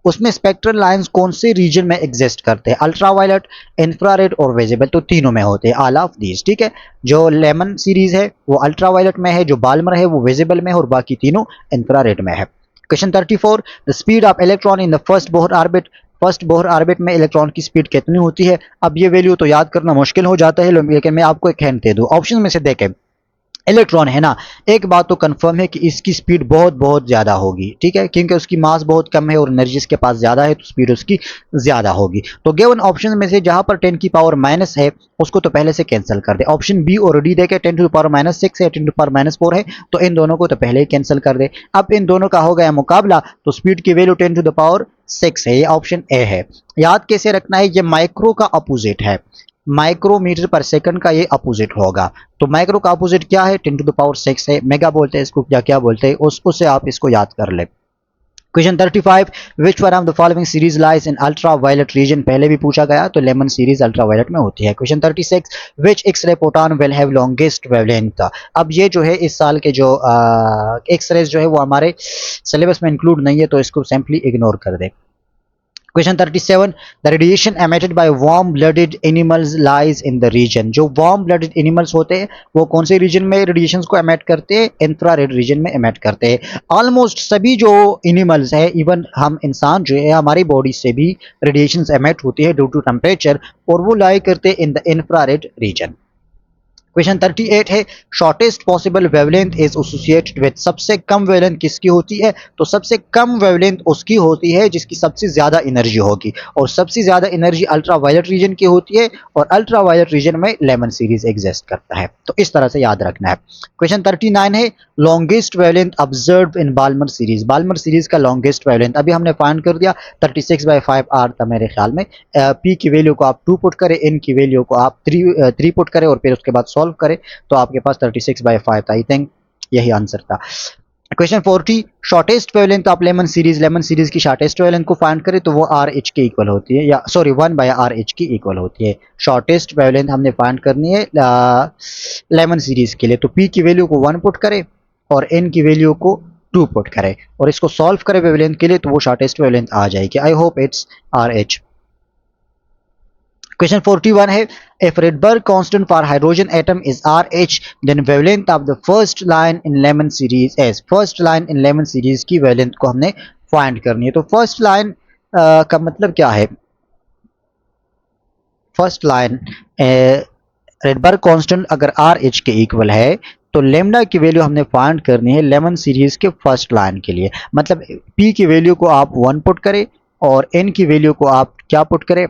उसमें स्पेक्ट्रल लाइंस कौन से रीजन में एग्जिस्ट करते हैं, अल्ट्रावायलेट, इंफ्रारेड और विजिबल, तो तीनों में होते हैं, ऑल ऑफ दीज। ठीक है, जो लेमन सीरीज है वो अल्ट्रावायलेट में है, जो बाल्मर है वो विजिबल में है और बाकी तीनों इंफ्रारेड में है। Question 34, the speed of electron in the first Bohr orbit में इलेक्ट्रॉन की स्पीड कितनी होती है। अब ये वैल्यू तो याद करना मुश्किल हो जाता है, लेकिन मैं आपको एक हिंट दे दूं, ऑप्शन में से देखें, इलेक्ट्रॉन है ना, एक बात तो कंफर्म है कि इसकी स्पीड बहुत बहुत ज्यादा होगी, ठीक है, क्योंकि उसकी मास बहुत कम है और एनर्जी इसके पास ज्यादा है, तो स्पीड उसकी ज्यादा होगी। तो गिवन ऑप्शन में से जहां पर 10 की पावर माइनस है उसको तो पहले से कैंसिल कर दे, ऑप्शन बी और डी देखे 10 टू पावर माइनस 6 है, 10 टू पावर माइनस 4 है, तो इन दोनों को तो पहले ही कैंसिल कर दे। अब इन दोनों का हो गया मुकाबला, तो स्पीड की वैल्यू 10 टू द पावर 6 है, ये ऑप्शन ए है। याद कैसे रखना है, ये माइक्रो का अपोजिट है, माइक्रोमीटर पर सेकंड का ये अपोजिट होगा। तो माइक्रो का अपोजिट क्या है, 10 टू द पावर 6 है, मेगा बोलते हैं इसको, क्या क्या बोलते हैं उससे आप इसको याद कर ले। Question 35, which one of the following series lies in ultraviolet region, पहले भी पूछा गया, तो लेमन सीरीज अल्ट्रा वायलेट में होती है। Question 36, which X-ray photon will have longest wavelength. अब ये जो है इस साल के जो एक्सरेज जो है वो हमारे सिलेबस में इंक्लूड नहीं है, तो इसको सिंपली इग्नोर कर दे। Question 37, the radiation emitted by warm blooded animals lies in the region, जो वार्म ब्लडेड एनिमल्स होते हैं वो कौन से रीजन में रेडिएशंस को एमिट करते हैं, इंफ्रारेड रीजन में एमिट करते हैं। ऑलमोस्ट सभी जो एनिमल्स है, इवन हम इंसान जो है हमारी बॉडी से भी रेडिएशंस एमिट होती है ड्यू टू टेम्परेचर, और वो लाई करते हैं in the infrared reason. Question 38 है, shortest possible wavelength is associated with, सबसे कम वेवलेंथ किसकी होती है, तो सबसे कम वेवलेंथ उसकी होती है जिसकी सबसे ज्यादा एनर्जी होगी, और सबसे ज्यादा एनर्जी अल्ट्रा वायलेट रीजन की होती है, और अल्ट्रा वायलेट रीजन में लेमन सीरीज एग्जिस्ट करता है, तो इस तरह से याद रखना है। क्वेश्चन 39 है, longest wavelength observe in Balmer series, Balmer series का लॉन्गेस्ट वेवलेंथ अभी हमने फाइंड कर दिया, 36/5 आर था मेरे ख्याल में। पी की वैल्यू को आप 2 पुट करें, एन की वैल्यू को आप 3 पुट करें और फिर उसके बाद सॉल्व करें, तो आपके पास 36/5 था। आई थिंक यही आंसर था। Question 40, shortest wavelength of Lyman series की शॉर्टेस्ट वेवलेंथ को फाइंड करें तो वो आर एच के इक्वल होती है, या सॉरी 1/RH की इक्वल होती है। शॉर्टेस्ट वेवलेंथ हमने फाइंड करनी है लेमन सीरीज के लिए, तो पी की वैल्यू को 1 पुट करें और एन की वैल्यू को 2 पुट करें और इसको सॉल्व करें वेवलेंथ के लिए, तो वो शॉर्टेस्ट वेवलेंथ आ जाएगी। I hope it's RH। Question 41 है, if Rydberg constant for hydrogen atom is RH, then wavelength of the first line in Lemon series is, first line in Lemon series की wavelength को हमने find करनी है। तो first line का मतलब क्या है, फर्स्ट लाइन रेडबर्ग कांस्टेंट अगर RH के इक्वल है तो लेमडा की वैल्यू हमने फाइंड करनी है लेमन सीरीज के फर्स्ट लाइन के लिए, मतलब P की वैल्यू को आप 1 पुट करें और N की वैल्यू को आप क्या पुट करें,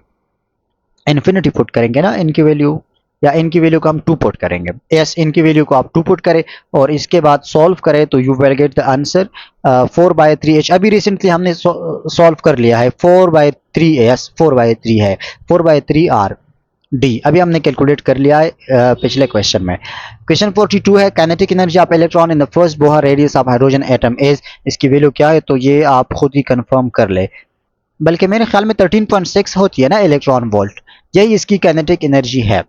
इन्फिनिटी पुट करेंगे ना, इनकी वैल्यू, या इनकी वैल्यू को हम 2 पुट करेंगे, यस इनकी वैल्यू को आप 2 पुट करें और इसके बाद सॉल्व करें तो you will get the answer 4/3H। अभी रिसेंटली हमने सॉल्व कर लिया है 4/3, यस 4/3 है, 4/3R डी अभी हमने कैलकुलेट कर लिया है पिछले क्वेश्चन में। क्वेश्चन 42 है, kinetic energy of electron in the first Bohr radius of hydrogen atom is, इसकी वैल्यू क्या है, तो ये आप खुद ही कंफर्म कर ले, बल्कि मेरे ख्याल में 13.6 होती है ना इलेक्ट्रॉन वोल्ट, यही इसकी काइनेटिक एनर्जी है,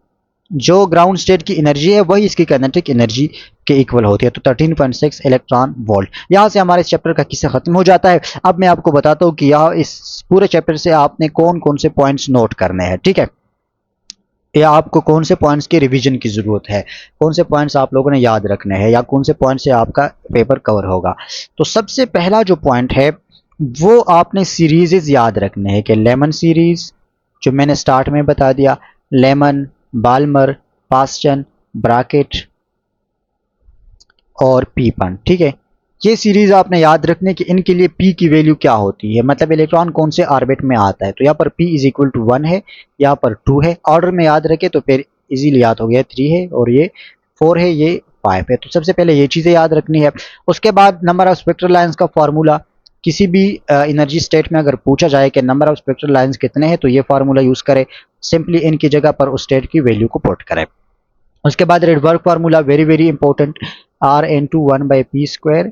जो ग्राउंड स्टेट की एनर्जी है वही इसकी काइनेटिक एनर्जी के इक्वल होती है, तो 13.6 इलेक्ट्रॉन वोल्ट। यहाँ से हमारे इस चैप्टर का किस्सा खत्म हो जाता है। अब मैं आपको बताता हूँ कि यहाँ इस पूरे चैप्टर से आपने कौन कौन से पॉइंट्स नोट करने हैं, ठीक है, या आपको कौन से पॉइंट्स की रिवीजन की जरूरत है, कौन से पॉइंट्स आप लोगों ने याद रखने हैं, या कौन से पॉइंट से आपका पेपर कवर होगा। तो सबसे पहला जो पॉइंट है वो आपने सीरीजेस याद रखने हैं कि लेमन सीरीज जो मैंने स्टार्ट में बता दिया, लेमन, बाल्मर, पास्टन, ब्रैकेट और पीपन, ठीक है, ये सीरीज आपने याद रखने कि इनके लिए P की वैल्यू क्या होती है, मतलब इलेक्ट्रॉन कौन से ऑर्बिट में आता है, तो यहाँ पर P = 1 है, यहाँ पर 2 है, ऑर्डर में याद रखे तो फिर इजीली याद हो गया, 3 है और ये 4 है, ये 5 है, तो सबसे पहले ये चीज़ें याद रखनी है। उसके बाद नंबर ऑफ स्पेक्ट्रल लाइंस का फार्मूला, किसी भी एनर्जी स्टेट में अगर पूछा जाए कि नंबर ऑफ स्पेक्ट्रल लाइंस कितने हैं तो ये फार्मूला यूज़ करें, सिंपली इनकी जगह पर उस स्टेट की वैल्यू को पुट करें। उसके बाद Rydberg formula very very important, R×1/p²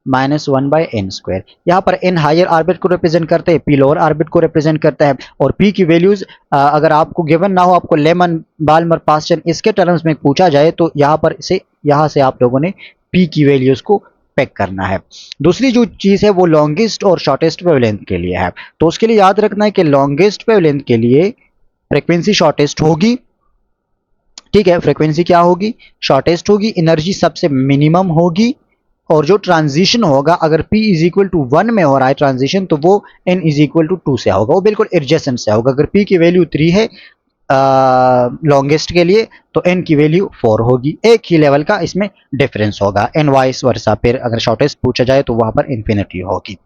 -1/n², यहाँ पर n हायर ऑर्बिट को रिप्रेजेंट करते हैं, p लोअर ऑर्बिट को रिप्रेजेंट करता है, और p की वैल्यूज अगर आपको गिवन ना हो, आपको लेमन, बाल्मर, पास्टन इसके टर्म्स में पूछा जाए तो यहाँ से आप लोगों ने p की वैल्यूज को पिक करना है। दूसरी जो चीज़ है वो लॉन्गेस्ट और शॉर्टेस्ट वेवलेंथ के लिए है। तो उसके लिए याद रखना है कि लॉन्गेस्ट वेवलेंथ के लिए फ्रीक्वेंसी शॉर्टेस्ट होगी, ठीक है, फ्रीक्वेंसी क्या होगी, शॉर्टेस्ट होगी, एनर्जी सबसे मिनिमम होगी, और जो ट्रांजिशन होगा अगर p इज इक्वल टू 1 में हो रहा है ट्रांजिशन तो वो n इज इक्वल टू 2 से होगा, वो बिल्कुल एडजेसेंट से होगा। अगर p की वैल्यू 3 है लॉन्गेस्ट के लिए तो n की वैल्यू 4 होगी, एक ही लेवल का इसमें डिफरेंस होगा, एंड वाइस वर्सा। फिर अगर शॉर्टेस्ट पूछा जाए तो वहां पर इन्फिनिटी होगी।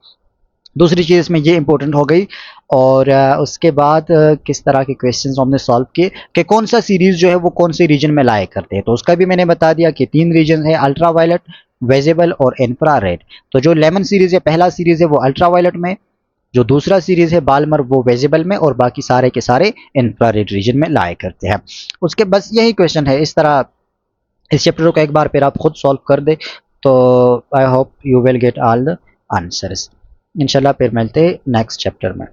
दूसरी चीज़ इसमें ये इंपॉर्टेंट हो गई। और उसके बाद किस तरह के क्वेश्चंस हमने सॉल्व किए कि कौन सा सीरीज जो है वो कौन से रीजन में लाया करते हैं, तो उसका भी मैंने बता दिया कि 3 रीजन है, अल्ट्रावायलेट, विजिबल और इंफ्रारेड। तो जो लेमन सीरीज है, पहला सीरीज है वो अल्ट्रावायलेट में, जो दूसरा सीरीज है बाल्मर वो विजिबल में, और बाकी सारे के सारे इंफ्रारेड रीजन में लाया करते हैं। उसके बस यही क्वेश्चन है। इस तरह इस चैप्टर को एक बार फिर आप खुद सॉल्व कर दे तो I hope you will get all the answers. इंशाल्लाह फिर मिलते हैं नेक्स्ट चैप्टर में।